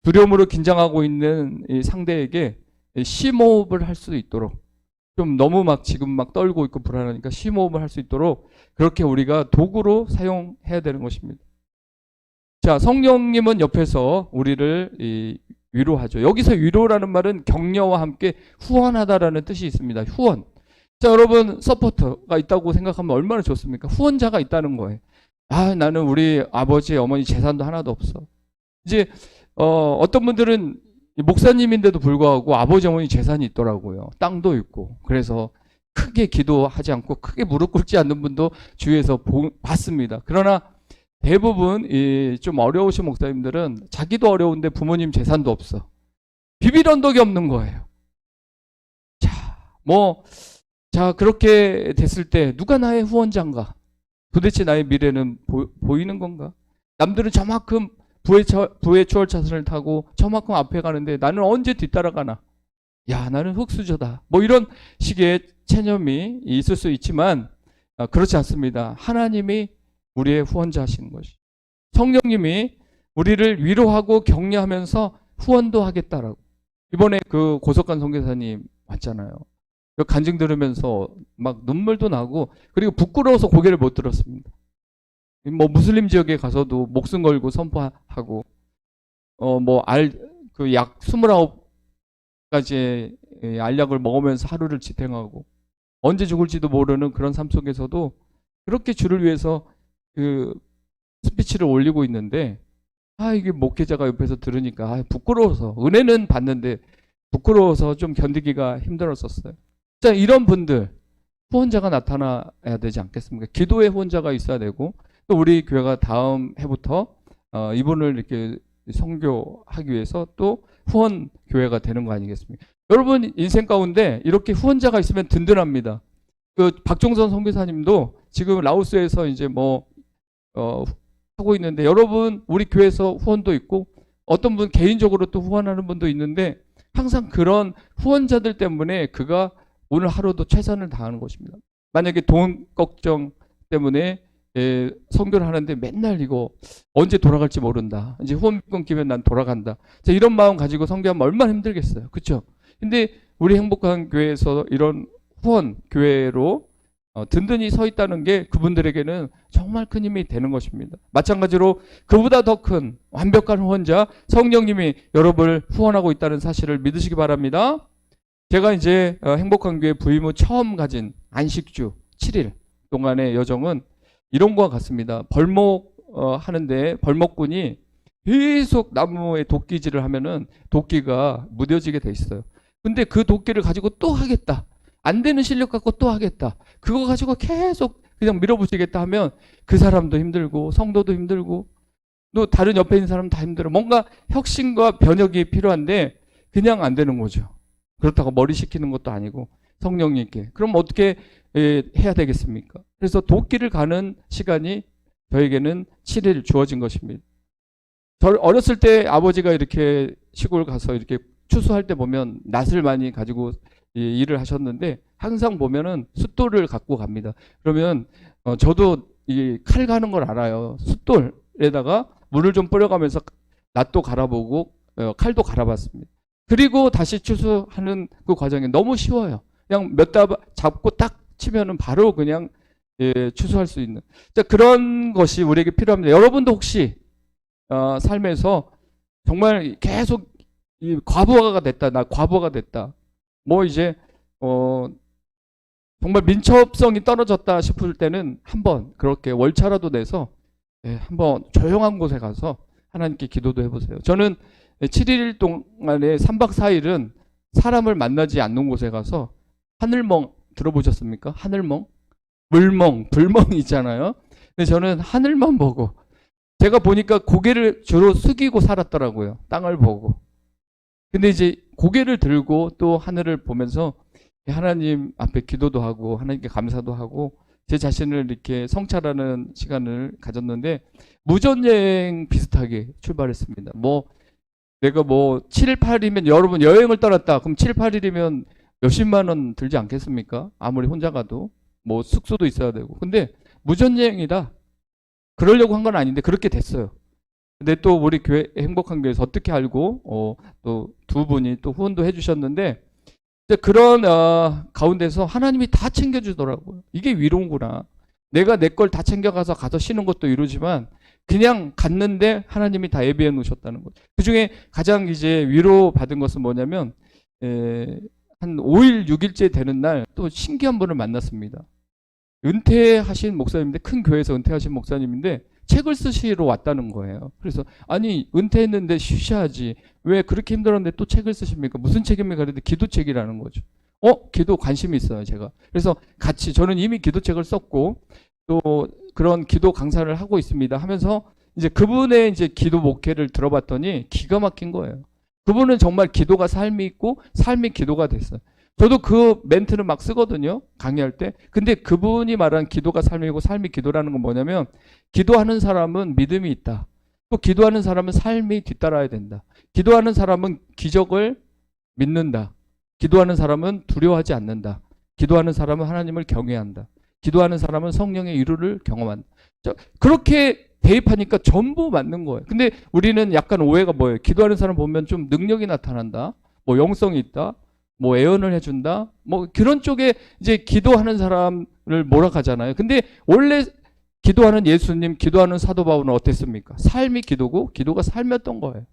[SPEAKER 1] 두려움으로 긴장하고 있는 이 상대에게 심호흡을 할 수 있도록, 좀 너무 막 지금 막 떨고 있고 불안하니까 심호흡을 할 수 있도록 그렇게 우리가 도구로 사용해야 되는 것입니다. 자, 성령님은 옆에서 우리를 위로하죠. 여기서 위로라는 말은 격려와 함께 후원하다라는 뜻이 있습니다. 후원. 자, 여러분 서포터가 있다고 생각하면 얼마나 좋습니까? 후원자가 있다는 거예요. 아, 나는 우리 아버지, 어머니 재산도 하나도 없어. 이제 어떤 분들은 목사님인데도 불구하고 아버지, 어머니 재산이 있더라고요. 땅도 있고. 그래서 크게 기도하지 않고 크게 무릎 꿇지 않는 분도 주위에서 봤습니다. 그러나 대부분 좀 어려우신 목사님들은 자기도 어려운데 부모님 재산도 없어. 비빌 언덕이 없는 거예요. 자, 그렇게 됐을 때 누가 나의 후원자인가? 도대체 나의 미래는 보이는 건가? 남들은 저만큼 부의 추월차선을 타고 저만큼 앞에 가는데 나는 언제 뒤따라가나? 야, 나는 흙수저다. 뭐 이런 식의 체념이 있을 수 있지만 그렇지 않습니다. 하나님이 우리의 후원자신 것이. 성령님이 우리를 위로하고 격려하면서 후원도 하겠다라고. 이번에 그 고석관 선교사님 왔잖아요. 간증 들으면서 막 눈물도 나고 그리고 부끄러워서 고개를 못 들었습니다. 뭐 무슬림 지역에 가서도 목숨 걸고 선포하고 그 약 29가지의 알약을 먹으면서 하루를 지탱하고 언제 죽을지도 모르는 그런 삶 속에서도 그렇게 주를 위해서 그 스피치를 올리고 있는데 이게 목회자가 옆에서 들으니까 부끄러워서 은혜는 받는데 부끄러워서 좀 견디기가 힘들었었어요. 자, 이런 분들 후원자가 나타나야 되지 않겠습니까? 기도의 후원자가 있어야 되고 또 우리 교회가 다음 해부터 이분을 이렇게 선교하기 위해서 또 후원 교회가 되는 거 아니겠습니까? 여러분 인생 가운데 이렇게 후원자가 있으면 든든합니다. 그 박종선 선교사님도 지금 라오스에서 이제 하고 있는데 여러분 우리 교회에서 후원도 있고 어떤 분 개인적으로 또 후원하는 분도 있는데 항상 그런 후원자들 때문에 그가 오늘 하루도 최선을 다하는 것입니다. 만약에 돈 걱정 때문에 선교를 하는데 맨날 이거 언제 돌아갈지 모른다. 이제 후원 끊기면 난 돌아간다. 자, 이런 마음 가지고 선교하면 얼마나 힘들겠어요. 그렇죠? 근데 우리 행복한 교회에서 이런 후원 교회로 든든히 서 있다는 게 그분들에게는 정말 큰 힘이 되는 것입니다. 마찬가지로 그보다 더 큰 완벽한 후원자 성령님이 여러분을 후원하고 있다는 사실을 믿으시기 바랍니다. 제가 이제 행복한 교회 부임 후 처음 가진 안식주 7일 동안의 여정은 이런 것과 같습니다. 하는데 벌목꾼이 계속 나무에 도끼질을 하면은 도끼가 무뎌지게 돼 있어요. 근데 그 도끼를 가지고 또 하겠다. 안 되는 실력 갖고 또 하겠다. 그거 가지고 계속 그냥 밀어붙이겠다 하면 그 사람도 힘들고 성도도 힘들고 또 다른 옆에 있는 사람 다 힘들어. 뭔가 혁신과 변혁이 필요한데 그냥 안 되는 거죠. 그렇다고 머리 식히는 것도 아니고 성령님께. 그럼 어떻게 해야 되겠습니까? 그래서 도끼를 가는 시간이 저에게는 7일 주어진 것입니다. 어렸을 때 아버지가 이렇게 시골 가서 이렇게 추수할 때 보면 낫을 많이 가지고 일을 하셨는데 항상 보면은 숫돌을 갖고 갑니다. 그러면 저도 이 칼 가는 걸 알아요. 숫돌에다가 물을 좀 뿌려가면서 낫도 갈아보고 칼도 갈아봤습니다. 그리고 다시 추수하는 그 과정이 너무 쉬워요. 그냥 몇 달 잡고 딱 치면은 바로 그냥 추수할 수 있는 그런 것이 우리에게 필요합니다. 여러분도 혹시 삶에서 정말 계속 이 과부하가 됐다, 나 과부하가 됐다. 이제 정말 민첩성이 떨어졌다 싶을 때는 한번 그렇게 월차라도 내서 한번 조용한 곳에 가서 하나님께 기도도 해보세요. 저는 7일 동안에 3박 4일은 사람을 만나지 않는 곳에 가서 하늘멍 들어보셨습니까? 하늘멍? 물멍, 불멍 있잖아요. 근데 저는 하늘만 보고 제가 보니까 고개를 주로 숙이고 살았더라고요. 땅을 보고. 근데 이제 고개를 들고 또 하늘을 보면서 하나님 앞에 기도도 하고 하나님께 감사도 하고 제 자신을 이렇게 성찰하는 시간을 가졌는데 무전여행 비슷하게 출발했습니다. 내가 7일, 8일이면 여러분 여행을 떠났다. 그럼 7, 8일이면 몇십만 원 들지 않겠습니까? 아무리 혼자 가도 숙소도 있어야 되고. 근데 무전여행이다. 그러려고 한 건 아닌데 그렇게 됐어요. 근데 또 우리 교회 행복한 교회에서 어떻게 알고 또 두 분이 또 후원도 해주셨는데 이제 그런 가운데서 하나님이 다 챙겨주더라고요. 이게 위로구나. 내가 내 걸 다 챙겨가서 가서 쉬는 것도 이루지만 그냥 갔는데 하나님이 다 예비해 놓으셨다는 것. 그 중에 가장 이제 위로 받은 것은 뭐냐면 한 5일, 6일째 되는 날 또 신기한 분을 만났습니다. 은퇴하신 목사님인데, 큰 교회에서 은퇴하신 목사님인데 책을 쓰시러 왔다는 거예요. 그래서 아니 은퇴했는데 쉬셔야지 왜 그렇게 힘들었는데 또 책을 쓰십니까? 무슨 책입니까? 그랬는데 기도책이라는 거죠. 기도 관심이 있어요, 제가. 그래서 같이, 저는 이미 기도책을 썼고 또 그런 기도 강사를 하고 있습니다 하면서 이제 그분의 이제 기도 목회를 들어봤더니 기가 막힌 거예요. 그분은 정말 기도가 삶이 있고 삶이 기도가 됐어요. 저도 그 멘트를 막 쓰거든요, 강의할 때. 근데 그분이 말한 기도가 삶이고 삶이 기도라는 건 뭐냐면, 기도하는 사람은 믿음이 있다. 또 기도하는 사람은 삶이 뒤따라야 된다. 기도하는 사람은 기적을 믿는다. 기도하는 사람은 두려워하지 않는다. 기도하는 사람은 하나님을 경외한다. 기도하는 사람은 성령의 위로를 경험한다. 그렇게 대입하니까 전부 맞는 거예요. 근데 우리는 약간 오해가 뭐예요? 기도하는 사람 보면 좀 능력이 나타난다. 뭐 영성이 있다. 뭐 애언을 해준다. 뭐 그런 쪽에 이제 기도하는 사람을 몰아가잖아요. 근데 원래 기도하는 예수님, 기도하는 사도 바울은 어땠습니까? 삶이 기도고 기도가 삶이었던 거예요.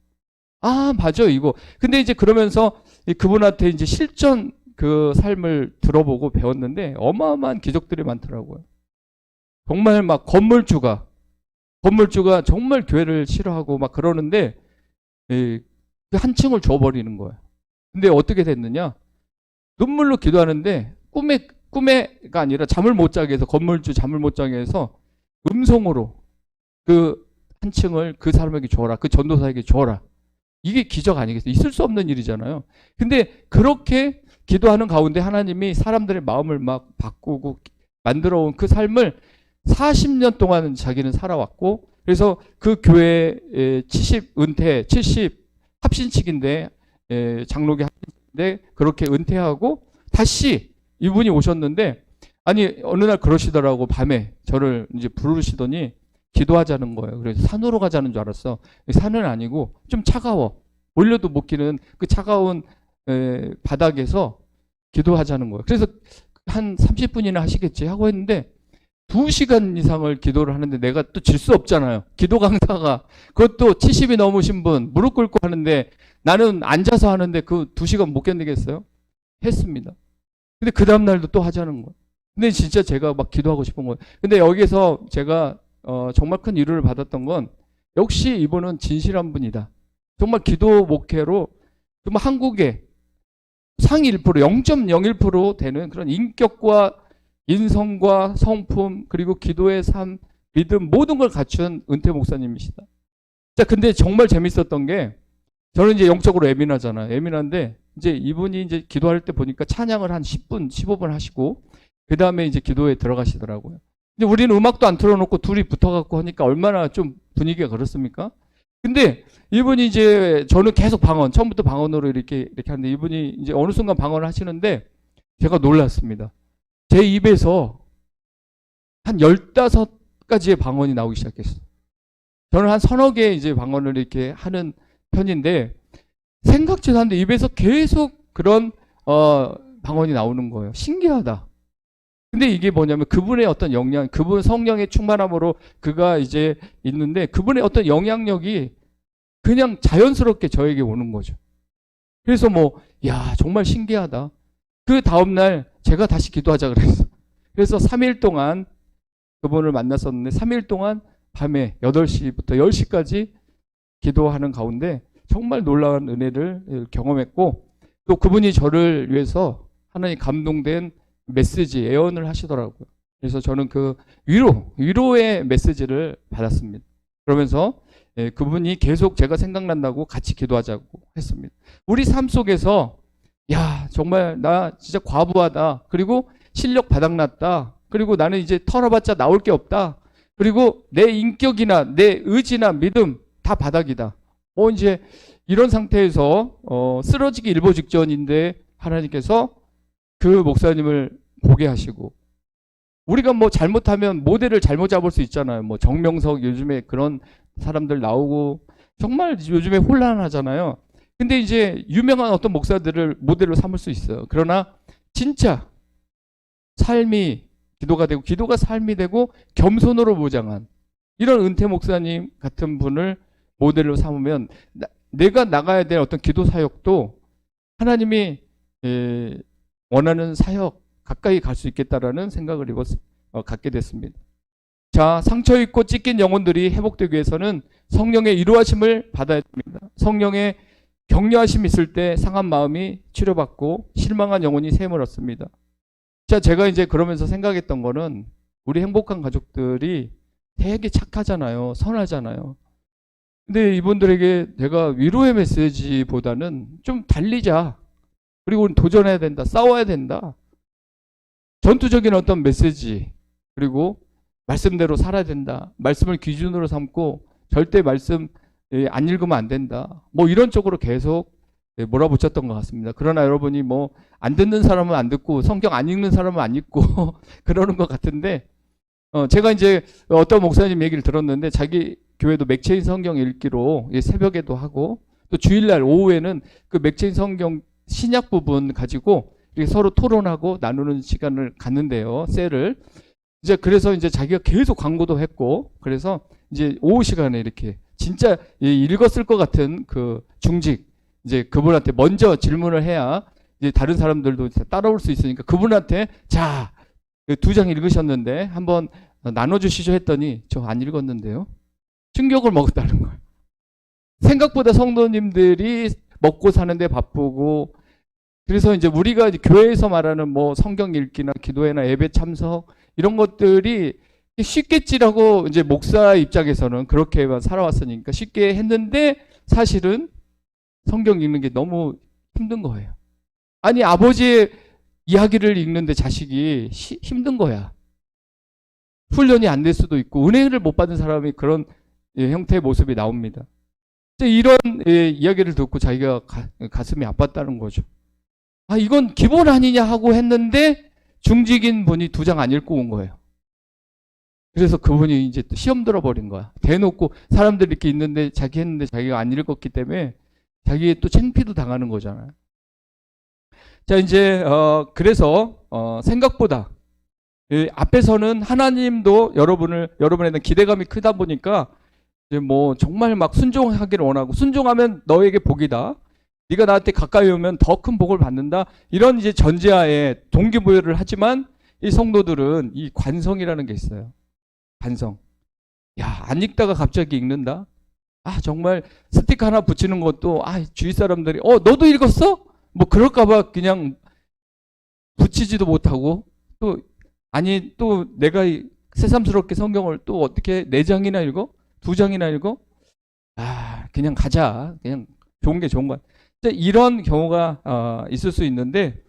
[SPEAKER 1] 아, 맞아, 이거. 근데 이제 그러면서 그분한테 이제 실전 그 삶을 들어보고 배웠는데 어마어마한 기적들이 많더라고요. 정말 막 건물주가 정말 교회를 싫어하고 막 그러는데 한 층을 줘버리는 거예요. 근데 어떻게 됐느냐? 눈물로 기도하는데 꿈에가 아니라 잠을 못 자게 해서, 건물주 잠을 못 자게 해서 음성으로 그 한 층을 그 사람에게 줘라. 그 전도사에게 줘라. 이게 기적 아니겠어요? 있을 수 없는 일이잖아요. 근데 그렇게 기도하는 가운데 하나님이 사람들의 마음을 막 바꾸고 만들어 온 그 삶을 40년 동안 자기는 살아왔고, 그래서 그 교회 70 합신칙인데 장로교 합신칙인데 그렇게 은퇴하고 다시 이분이 오셨는데, 아니 어느 날 그러시더라고. 밤에 저를 이제 부르시더니 기도하자는 거예요. 그래서 산으로 가자는 줄 알았어. 산은 아니고 좀 차가워, 올려도 못 기는 그 차가운 바닥에서 기도하자는 거예요. 그래서 한 30분이나 하시겠지 하고 했는데 2시간 이상을 기도를 하는데, 내가 또 질 수 없잖아요. 기도 강사가, 그것도 70이 넘으신 분 무릎 꿇고 하는데 나는 앉아서 하는데 그 2시간 못 견디겠어요? 했습니다. 근데 그 다음날도 또 하자는 거예요. 근데 진짜 제가 막 기도하고 싶은 거예요. 근데 여기서 제가 정말 큰 위로를 받았던 건, 역시 이분은 진실한 분이다. 정말 기도 목회로 정말 한국에 상위 1%, 0.01% 되는 그런 인격과 인성과 성품, 그리고 기도의 삶, 믿음, 모든 걸 갖춘 은퇴 목사님이시다. 자, 근데 정말 재밌었던 게, 저는 이제 영적으로 예민하잖아요. 예민한데 이제 이분이 이제 기도할 때 보니까 찬양을 한 10분, 15분 하시고 그 다음에 이제 기도에 들어가시더라고요. 근데 우리는 음악도 안 틀어놓고 둘이 붙어갖고 하니까 얼마나 좀 분위기가 그렇습니까? 근데 이분이 이제, 저는 계속 방언, 처음부터 방언으로 이렇게 하는데 이분이 이제 어느 순간 방언을 하시는데 제가 놀랐습니다. 제 입에서 한 15가지의 방언이 나오기 시작했어요. 저는 한 서너 개의 이제 방언을 이렇게 하는 편인데 생각지도 않는데 입에서 계속 그런 방언이 나오는 거예요. 신기하다. 근데 이게 뭐냐면 그분의 어떤 영향, 그분 성령의 충만함으로 그가 이제 있는데 그분의 어떤 영향력이 그냥 자연스럽게 저에게 오는 거죠. 그래서 야, 정말 신기하다. 그 다음날 제가 다시 기도하자 그랬어. 그래서 3일 동안 그분을 만났었는데 3일 동안 밤에 8시부터 10시까지 기도하는 가운데 정말 놀라운 은혜를 경험했고, 또 그분이 저를 위해서 하나님 감동된 메시지, 예언을 하시더라고요. 그래서 저는 그 위로의 메시지를 받았습니다. 그러면서 그분이 계속 제가 생각난다고 같이 기도하자고 했습니다. 우리 삶 속에서 야, 정말 나 진짜 과부하다. 그리고 실력 바닥났다. 그리고 나는 이제 털어봤자 나올 게 없다. 그리고 내 인격이나 내 의지나 믿음 다 바닥이다. 이제 이런 상태에서 쓰러지기 일보 직전인데 하나님께서 그 목사님을 보게 하시고, 우리가 잘못하면 모델을 잘못 잡을 수 있잖아요. 정명석 요즘에 그런 사람들 나오고 정말 요즘에 혼란하잖아요. 근데 이제 유명한 어떤 목사들을 모델로 삼을 수 있어요. 그러나 진짜 삶이 기도가 되고 기도가 삶이 되고 겸손으로 무장한 이런 은퇴 목사님 같은 분을 모델로 삼으면 내가 나가야 될 어떤 기도 사역도 하나님이 원하는 사역 가까이 갈 수 있겠다라는 생각을 갖게 됐습니다. 자, 상처 입고 찢긴 영혼들이 회복되기 위해서는 성령의 이루하심을 받아야 됩니다. 성령의 격려하심이 있을 때 상한 마음이 치료받고 실망한 영혼이 샘을 얻습니다. 자, 제가 이제 그러면서 생각했던 거는 우리 행복한 가족들이 되게 착하잖아요. 선하잖아요. 근데 이분들에게 제가 위로의 메시지보다는 좀 달리자. 그리고 우리 도전해야 된다. 싸워야 된다. 전투적인 어떤 메시지. 그리고 말씀대로 살아야 된다. 말씀을 기준으로 삼고 절대 말씀 안 읽으면 안 된다. 뭐 이런 쪽으로 계속 몰아붙였던 것 같습니다. 그러나 여러분이 뭐 안 듣는 사람은 안 듣고 성경 안 읽는 사람은 안 읽고 그러는 것 같은데 제가 이제 어떤 목사님 얘기를 들었는데 자기 교회도 맥체인 성경 읽기로 새벽에도 하고 또 주일날 오후에는 그 맥체인 성경 신약 부분 가지고 이렇게 서로 토론하고 나누는 시간을 갖는데요. 셀을. 이제 그래서 이제 자기가 계속 광고도 했고 그래서 이제 오후 시간에 이렇게 진짜 읽었을 것 같은 그 중직 이제 그분한테 먼저 질문을 해야 이제 다른 사람들도 따라올 수 있으니까 그분한테 자, 2장 읽으셨는데 한번 나눠주시죠 했더니 저 안 읽었는데요. 충격을 먹었다는 거예요. 생각보다 성도님들이 먹고 사는데 바쁘고 그래서 이제 우리가 이제 교회에서 말하는 뭐 성경 읽기나 기도회나 예배 참석 이런 것들이 쉽겠지라고 이제 목사 입장에서는 그렇게만 살아왔으니까 쉽게 했는데 사실은 성경 읽는 게 너무 힘든 거예요. 아니 아버지의 이야기를 읽는데 자식이 힘든 거야. 훈련이 안 될 수도 있고 은혜를 못 받은 사람이 그런 형태의 모습이 나옵니다. 이런 이야기를 듣고 자기가 가슴이 아팠다는 거죠. 아 이건 기본 아니냐 하고 했는데 중직인 분이 2장 안 읽고 온 거예요. 그래서 그분이 이제 또 시험 들어버린 거야. 대놓고 사람들이 이렇게 있는데 자기 했는데 자기가 안 읽었기 때문에 자기의 또 창피도 당하는 거잖아요. 자 이제 그래서 생각보다 앞에서는 하나님도 여러분에 대한 기대감이 크다 보니까 이제 뭐 정말 막 순종하기를 원하고 순종하면 너에게 복이다. 네가 나한테 가까이 오면 더 큰 복을 받는다. 이런 이제 전제하에 동기부여를 하지만 이 성도들은 이 관성이라는 게 있어요. 관성. 야, 안 읽다가 갑자기 읽는다. 아, 정말 스티커 하나 붙이는 것도 주위 사람들이 너도 읽었어? 뭐 그럴까봐 그냥 붙이지도 못하고 또 아니 또 내가 새삼스럽게 성경을 또 어떻게 4장이나 읽어? 2장이나 읽어? 그냥 가자. 그냥 좋은 게 좋은 거야. 이런 경우가 있을 수 있는데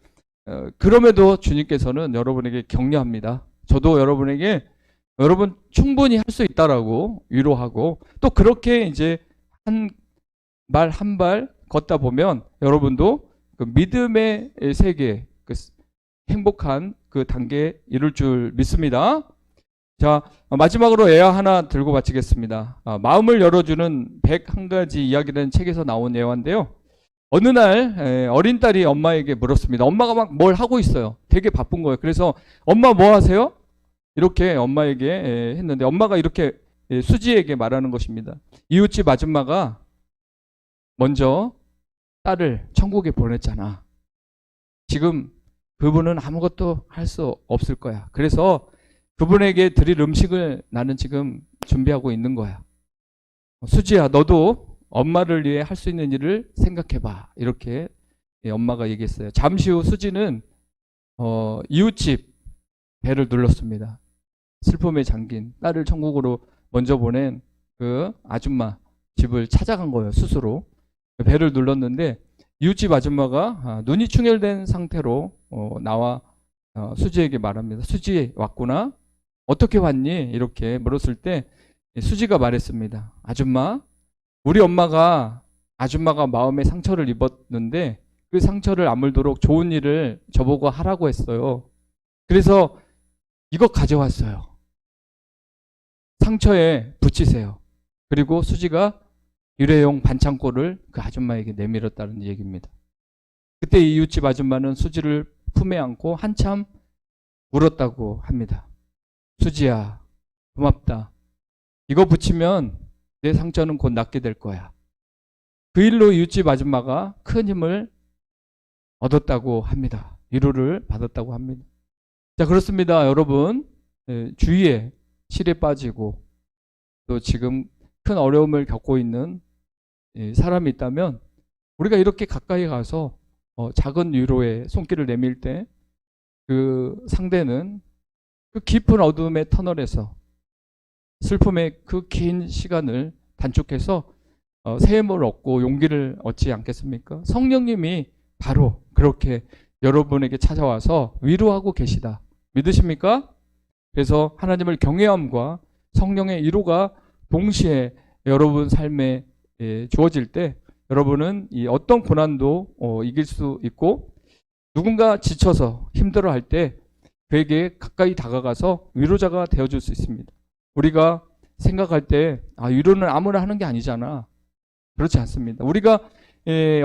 [SPEAKER 1] 그럼에도 주님께서는 여러분에게 격려합니다. 저도 여러분에게 여러분 충분히 할 수 있다라고 위로하고 또 그렇게 이제 한 발 걷다 보면 여러분도 그 믿음의 세계, 그 행복한 그 단계에 이룰 줄 믿습니다. 자, 마지막으로 예화 하나 들고 마치겠습니다. 마음을 열어주는 101가지 이야기라는 책에서 나온 예화인데요. 어느 날 어린 딸이 엄마에게 물었습니다. 엄마가 막 뭘 하고 있어요. 되게 바쁜 거예요. 그래서 엄마 뭐 하세요? 이렇게 엄마에게 했는데 엄마가 이렇게 수지에게 말하는 것입니다. 이웃집 아줌마가 먼저 딸을 천국에 보냈잖아. 지금 그분은 아무것도 할 수 없을 거야. 그래서 그분에게 드릴 음식을 나는 지금 준비하고 있는 거야. 수지야, 너도 엄마를 위해 할 수 있는 일을 생각해봐. 이렇게 엄마가 얘기했어요. 잠시 후 수지는 이웃집 배를 눌렀습니다. 슬픔에 잠긴 딸을 천국으로 먼저 보낸 그 아줌마 집을 찾아간 거예요. 스스로. 배를 눌렀는데 이웃집 아줌마가 눈이 충혈된 상태로 나와 수지에게 말합니다. 수지 왔구나? 어떻게 왔니? 이렇게 물었을 때 수지가 말했습니다. 아줌마, 우리 엄마가 아줌마가 마음에 상처를 입었는데 그 상처를 아물도록 좋은 일을 저보고 하라고 했어요. 그래서 이거 가져왔어요. 상처에 붙이세요. 그리고 수지가 일회용 반창고를 그 아줌마에게 내밀었다는 얘기입니다. 그때 이웃집 아줌마는 수지를 품에 안고 한참 울었다고 합니다. 수지야, 고맙다. 이거 붙이면 내 상처는 곧 낫게 될 거야. 그 일로 이웃집 아줌마가 큰 힘을 얻었다고 합니다. 위로를 받았다고 합니다. 자, 그렇습니다. 여러분, 주위에 실에 빠지고 또 지금 큰 어려움을 겪고 있는 사람이 있다면 우리가 이렇게 가까이 가서 작은 위로의 손길을 내밀 때 그 상대는 그 깊은 어둠의 터널에서 슬픔의 그 긴 시간을 단축해서 새 힘을 얻고 용기를 얻지 않겠습니까? 성령님이 바로 그렇게 여러분에게 찾아와서 위로하고 계시다. 믿으십니까? 그래서 하나님을 경외함과 성령의 위로가 동시에 여러분 삶에 주어질 때 여러분은 이 어떤 고난도 이길 수 있고 누군가 지쳐서 힘들어할 때 그에게 가까이 다가가서 위로자가 되어줄 수 있습니다. 우리가 생각할 때 위로는 아무나 하는 게 아니잖아. 그렇지 않습니다. 우리가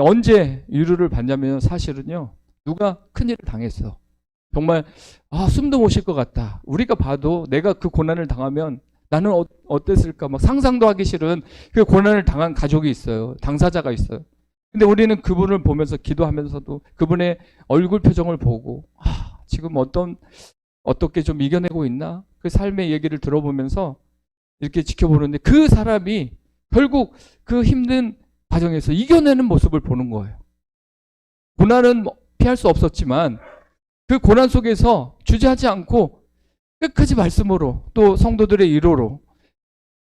[SPEAKER 1] 언제 위로를 받냐면 사실은요. 누가 큰일을 당했어. 정말 숨도 못 쉴 것 같다. 우리가 봐도 내가 그 고난을 당하면 나는 어땠을까 막 상상도 하기 싫은 그 고난을 당한 가족이 있어요. 당사자가 있어요. 근데 우리는 그분을 보면서 기도하면서도 그분의 얼굴 표정을 보고 지금 어떻게 좀 이겨내고 있나? 그 삶의 얘기를 들어보면서 이렇게 지켜보는데 그 사람이 결국 그 힘든 과정에서 이겨내는 모습을 보는 거예요. 고난은 피할 수 없었지만 그 고난 속에서 주저하지 않고 끝까지 말씀으로 또 성도들의 위로로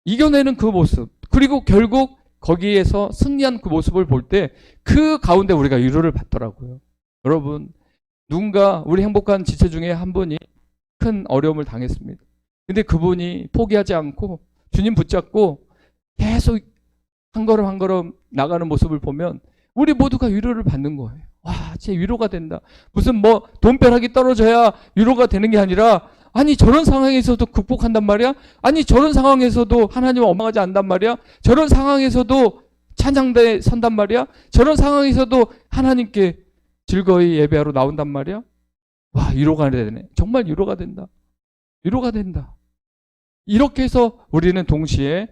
[SPEAKER 1] 이겨내는 그 모습, 그리고 결국 거기에서 승리한 그 모습을 볼 때 그 가운데 우리가 위로를 받더라고요. 여러분, 누군가 우리 행복한 지체 중에 한 분이 큰 어려움을 당했습니다. 근데 그분이 포기하지 않고 주님 붙잡고 계속 한 걸음 한 걸음 나가는 모습을 보면 우리 모두가 위로를 받는 거예요. 와, 진짜 위로가 된다. 무슨 돈벼락이 떨어져야 위로가 되는 게 아니라 아니 저런 상황에서도 극복한단 말이야? 아니 저런 상황에서도 하나님을 원망하지 않단 말이야? 저런 상황에서도 찬양대에 선단 말이야? 저런 상황에서도 하나님께 즐거이 예배하러 나온단 말이야? 와, 위로가 되네. 정말 위로가 된다. 위로가 된다. 이렇게 해서 우리는 동시에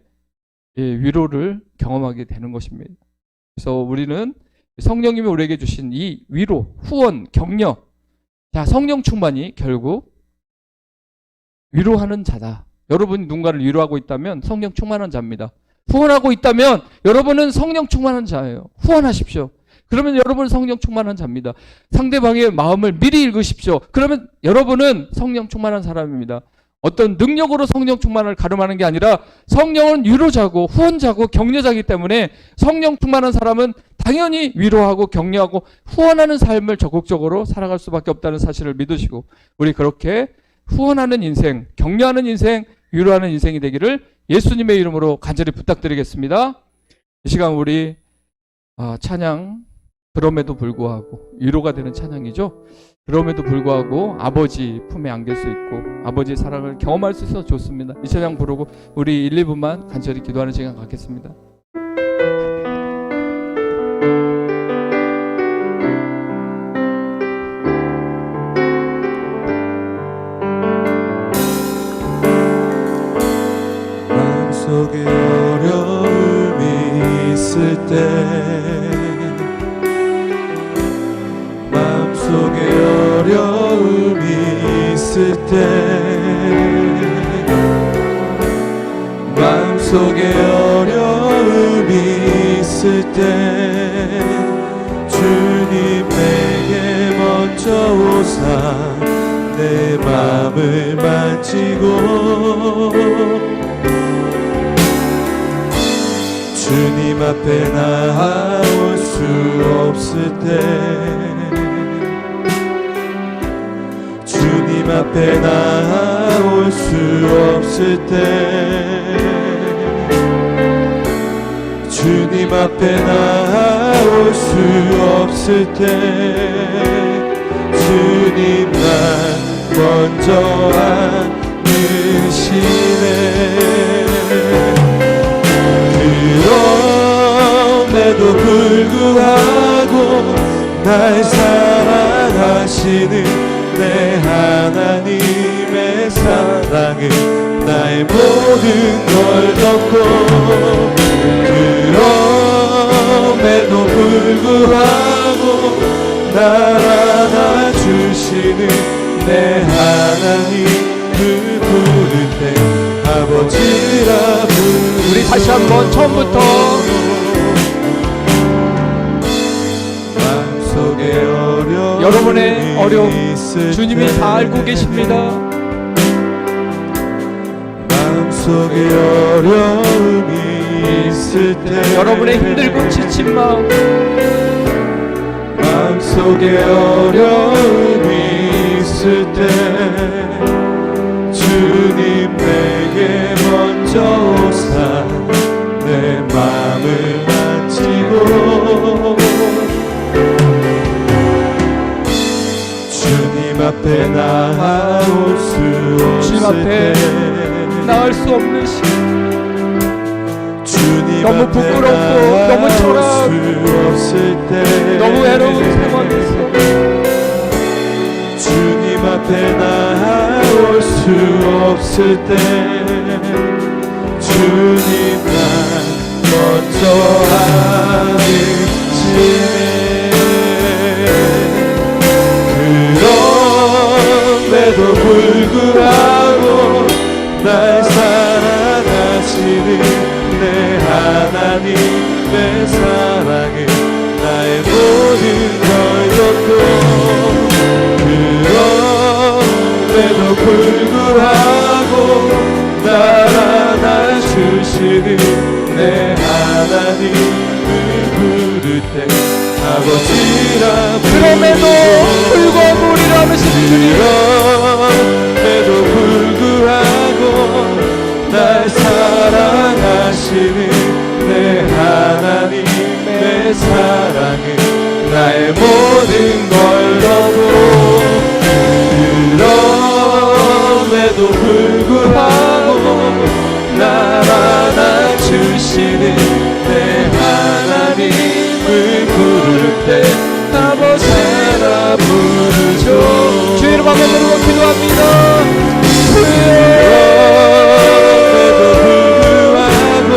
[SPEAKER 1] 위로를 경험하게 되는 것입니다. 그래서 우리는 성령님이 우리에게 주신 이 위로, 후원, 격려. 자, 성령 충만이 결국 위로하는 자다. 여러분이 누군가를 위로하고 있다면 성령 충만한 자입니다. 후원하고 있다면 여러분은 성령 충만한 자예요. 후원하십시오. 그러면 여러분은 성령 충만한 자입니다. 상대방의 마음을 미리 읽으십시오. 그러면 여러분은 성령 충만한 사람입니다. 어떤 능력으로 성령 충만을 가름하는 게 아니라 성령은 위로자고 후원자고 격려자이기 때문에 성령 충만한 사람은 당연히 위로하고 격려하고 후원하는 삶을 적극적으로 살아갈 수밖에 없다는 사실을 믿으시고 우리 그렇게 후원하는 인생, 격려하는 인생, 위로하는 인생이 되기를 예수님의 이름으로 간절히 부탁드리겠습니다. 이 시간 우리 찬양, 그럼에도 불구하고 위로가 되는 찬양이죠. 그럼에도 불구하고 아버지 품에 안길 수 있고 아버지의 사랑을 경험할 수 있어서 좋습니다. 이 찬양 부르고 우리 1, 2분만 간절히 기도하는 시간 갖겠습니다.
[SPEAKER 2] 마음속에 어려움이 있을 때 마음속에 어려움이 있을 때 마음속에 어려움이 있을 때 주님 내게 먼저 오사 내 마음을 만지고 주님 앞에 나올 수 없을 때 주님 앞에 나올 수 없을 때 주님 앞에 나올 수 없을 때 주님 날 먼저 안으시네. 불구하고 날 사랑하시는 내 하나님의 사랑은 나의 모든 걸 덮고 그럼에도 불구하고 날 안아주시는 내 하나님 그 부를 때 아버지라 부르죠.
[SPEAKER 1] 우리 다시 한번 처음부터
[SPEAKER 2] 마음속에
[SPEAKER 1] 여러분의 어려움
[SPEAKER 2] 있을
[SPEAKER 1] 주님이
[SPEAKER 2] 때,
[SPEAKER 1] 다 알고 계십니다.
[SPEAKER 2] 마음속에 어려움이 있을 때
[SPEAKER 1] 여러분의 힘들고 지친 마음,
[SPEAKER 2] 마음속에 어려움이 있을 때 주님 내게 먼저 오사 내 마음을 만지고 주님 앞에 나아올 수
[SPEAKER 1] 주님
[SPEAKER 2] 없을
[SPEAKER 1] 앞에
[SPEAKER 2] 때
[SPEAKER 1] 나을 수 없는 시간,
[SPEAKER 2] 주님
[SPEAKER 1] 너무
[SPEAKER 2] 앞에
[SPEAKER 1] 부끄럽고 너무
[SPEAKER 2] 나아올
[SPEAKER 1] 초라하고
[SPEAKER 2] 수 없을 때
[SPEAKER 1] 너무 외로운 상황에서
[SPEAKER 2] 주님 앞에 나아올 수 없을 때 주님 날 먼저 아시네 그럼에도 불구하고 날 사랑하시는 내 하나님의 사랑은 나의 모든 걸 덮고 그럼에도 불구하고 날 안아주시는 내 하나님을 부를 때 아버지라
[SPEAKER 1] 그럼에도 불구하고 우리를 안으시는 주님,
[SPEAKER 2] 그럼에도 불구하고 날 사랑하시는 내 하나님의 사랑은 나의 모든 걸 덮고 그럼에도 불구하고 날 안아주시는 내 하나님을 부를 때 아버지라 부르죠.
[SPEAKER 1] 주 이름 앞에 드리고 기도합니다.
[SPEAKER 2] 그럼에도 불구하고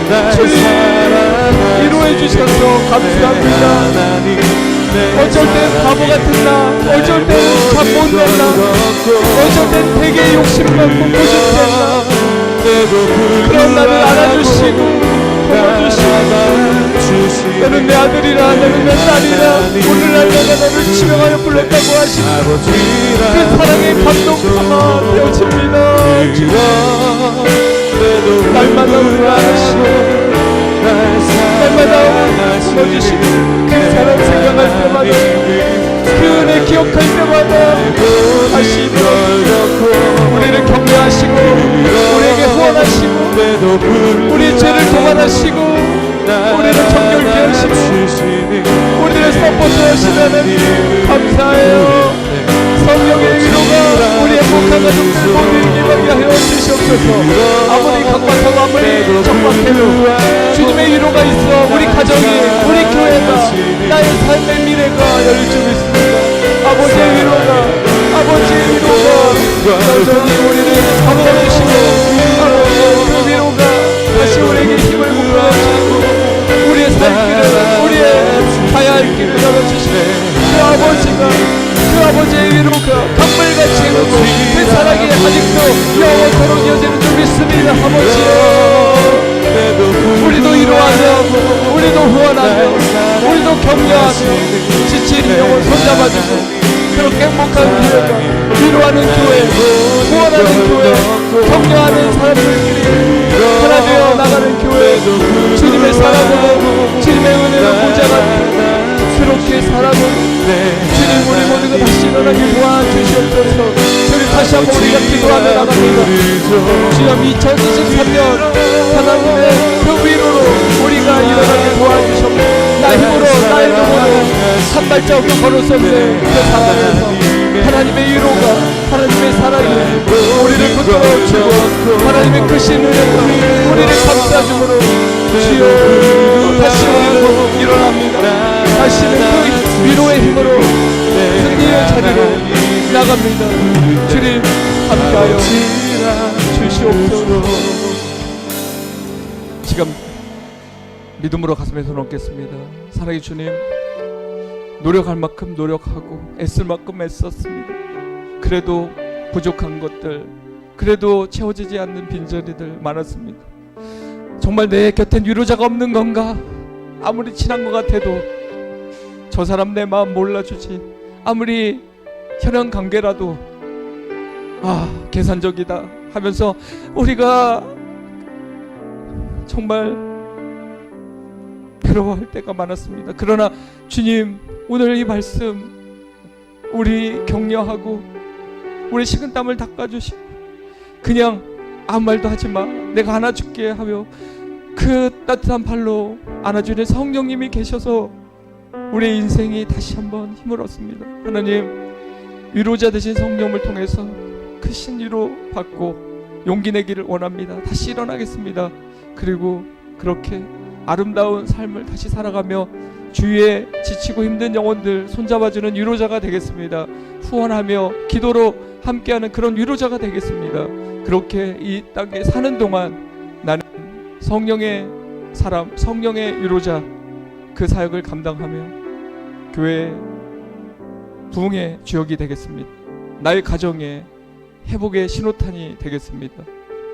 [SPEAKER 2] 날
[SPEAKER 1] 주님,
[SPEAKER 2] 사랑하시는
[SPEAKER 1] 위로해 주셔서 감사합니다. 어쩔 땐 바보 같은 나, 어쩔 땐 참 못된 나, 어쩔 땐 되게 욕심 많고 고집된 나, 그런 나를 안아주시고 도와주시고 너는 내 아들이라 너는 내 딸이라 오늘날 내가 너를 지명하여 불렀다고 하시니 그 사랑의 감동 삼아 되어집니다. 날마다 우리를 안으시고 날마다 불러주시고 그 사랑 생각할 때마다 그 은혜 기억할 때마다 다시 우리를 격려하시고 우리에게 후원하시고 우리의 죄를 도만하시고 우리를 정결케 하시고 우리를 서포트 하시는 하나님 감사해요. 성령의 위로가 우리 행복한 가족들 모두에게 임하게 하여 주시옵소서. 아무리 각박하고 아무리 적박해도 주님의 위로가 있어 우리 가정이 우리 교회가 나의 삶의 미래가 열릴 줄 믿습니다. 아버지의 위로가 여전히 우리를 감동하시고 그 위로가 다시 우리에게 힘을 북돋아주시고 우리의 살 길을 우리의 가야 할 길을 열어주시네. 그 아버지의 위로가 강물같이 흐르고 그 사랑이 아직도 영원토록 이어지는 줄 믿습니다. 아버지여 우리도 위로하며 우리도 후원하며 우리도 격려하며 지친 영혼 손잡아주고 그렇게 행복한 교회가 위로하는 교회 후원하는 교회 격려하는 사람들끼리 하나 되어 나가는 교회 주님의 사랑으로 주님의 은혜로 보장하며 그렇게 살아도 주님 우리 모두가 다시 일어나게 도와주시옵소서. 주님 다시 한번 우리가 기도하며 나갑니다. 주님 2023년 하나님의 그 위로로 우리가 일어나게 도와주시옵소서. 나 힘으로 나의 노고로 산발자국을 걸었었는데 그 상황에서 하나님의 위로가, 하나님의 사랑이 우리를 붙들어주고 하나님의 크신 은혜가 우리를 감싸줌으로 주여 다시 우리는 일어납니다. 다시는 그 위로의 힘으로 승리의 자리로 나갑니다. 주님 함께하여 주시옵소서. 지금 믿음으로 가슴에 손 얹겠습니다. 사랑의 주님, 노력할 만큼 노력하고 애쓸 만큼 애썼습니다. 그래도 부족한 것들, 그래도 채워지지 않는 빈자리들 많았습니다. 정말 내 곁엔 위로자가 없는 건가? 아무리 친한 것 같아도 저 사람 내 마음 몰라주지. 아무리 혈연 관계라도 계산적이다 하면서 우리가 정말 괴로워할 때가 많았습니다. 그러나 주님, 오늘 이 말씀 우리 격려하고 우리 식은땀을 닦아주시고 그냥 아무 말도 하지마, 내가 안아줄게 하며 그 따뜻한 팔로 안아주는 성령님이 계셔서 우리의 인생이 다시 한번 힘을 얻습니다. 하나님, 위로자 되신 성령을 통해서 크신 위로 받고 용기 내기를 원합니다. 다시 일어나겠습니다. 그리고 그렇게 아름다운 삶을 다시 살아가며 주위에 지치고 힘든 영혼들 손잡아주는 위로자가 되겠습니다. 후원하며 기도로 함께하는 그런 위로자가 되겠습니다. 그렇게 이 땅에 사는 동안 나는 성령의 사람, 성령의 위로자, 그 사역을 감당하며 교회 부흥의 주역이 되겠습니다. 나의 가정에 회복의 신호탄이 되겠습니다.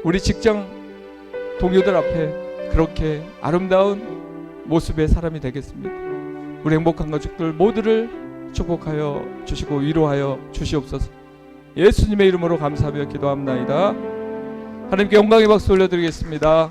[SPEAKER 1] 우리 직장 동료들 앞에 그렇게 아름다운 모습의 사람이 되겠습니다. 우리 행복한 가족들 모두를 축복하여 주시고 위로하여 주시옵소서. 예수님의 이름으로 감사하며 기도합나이다. 하나님께 영광의 박수 올려드리겠습니다.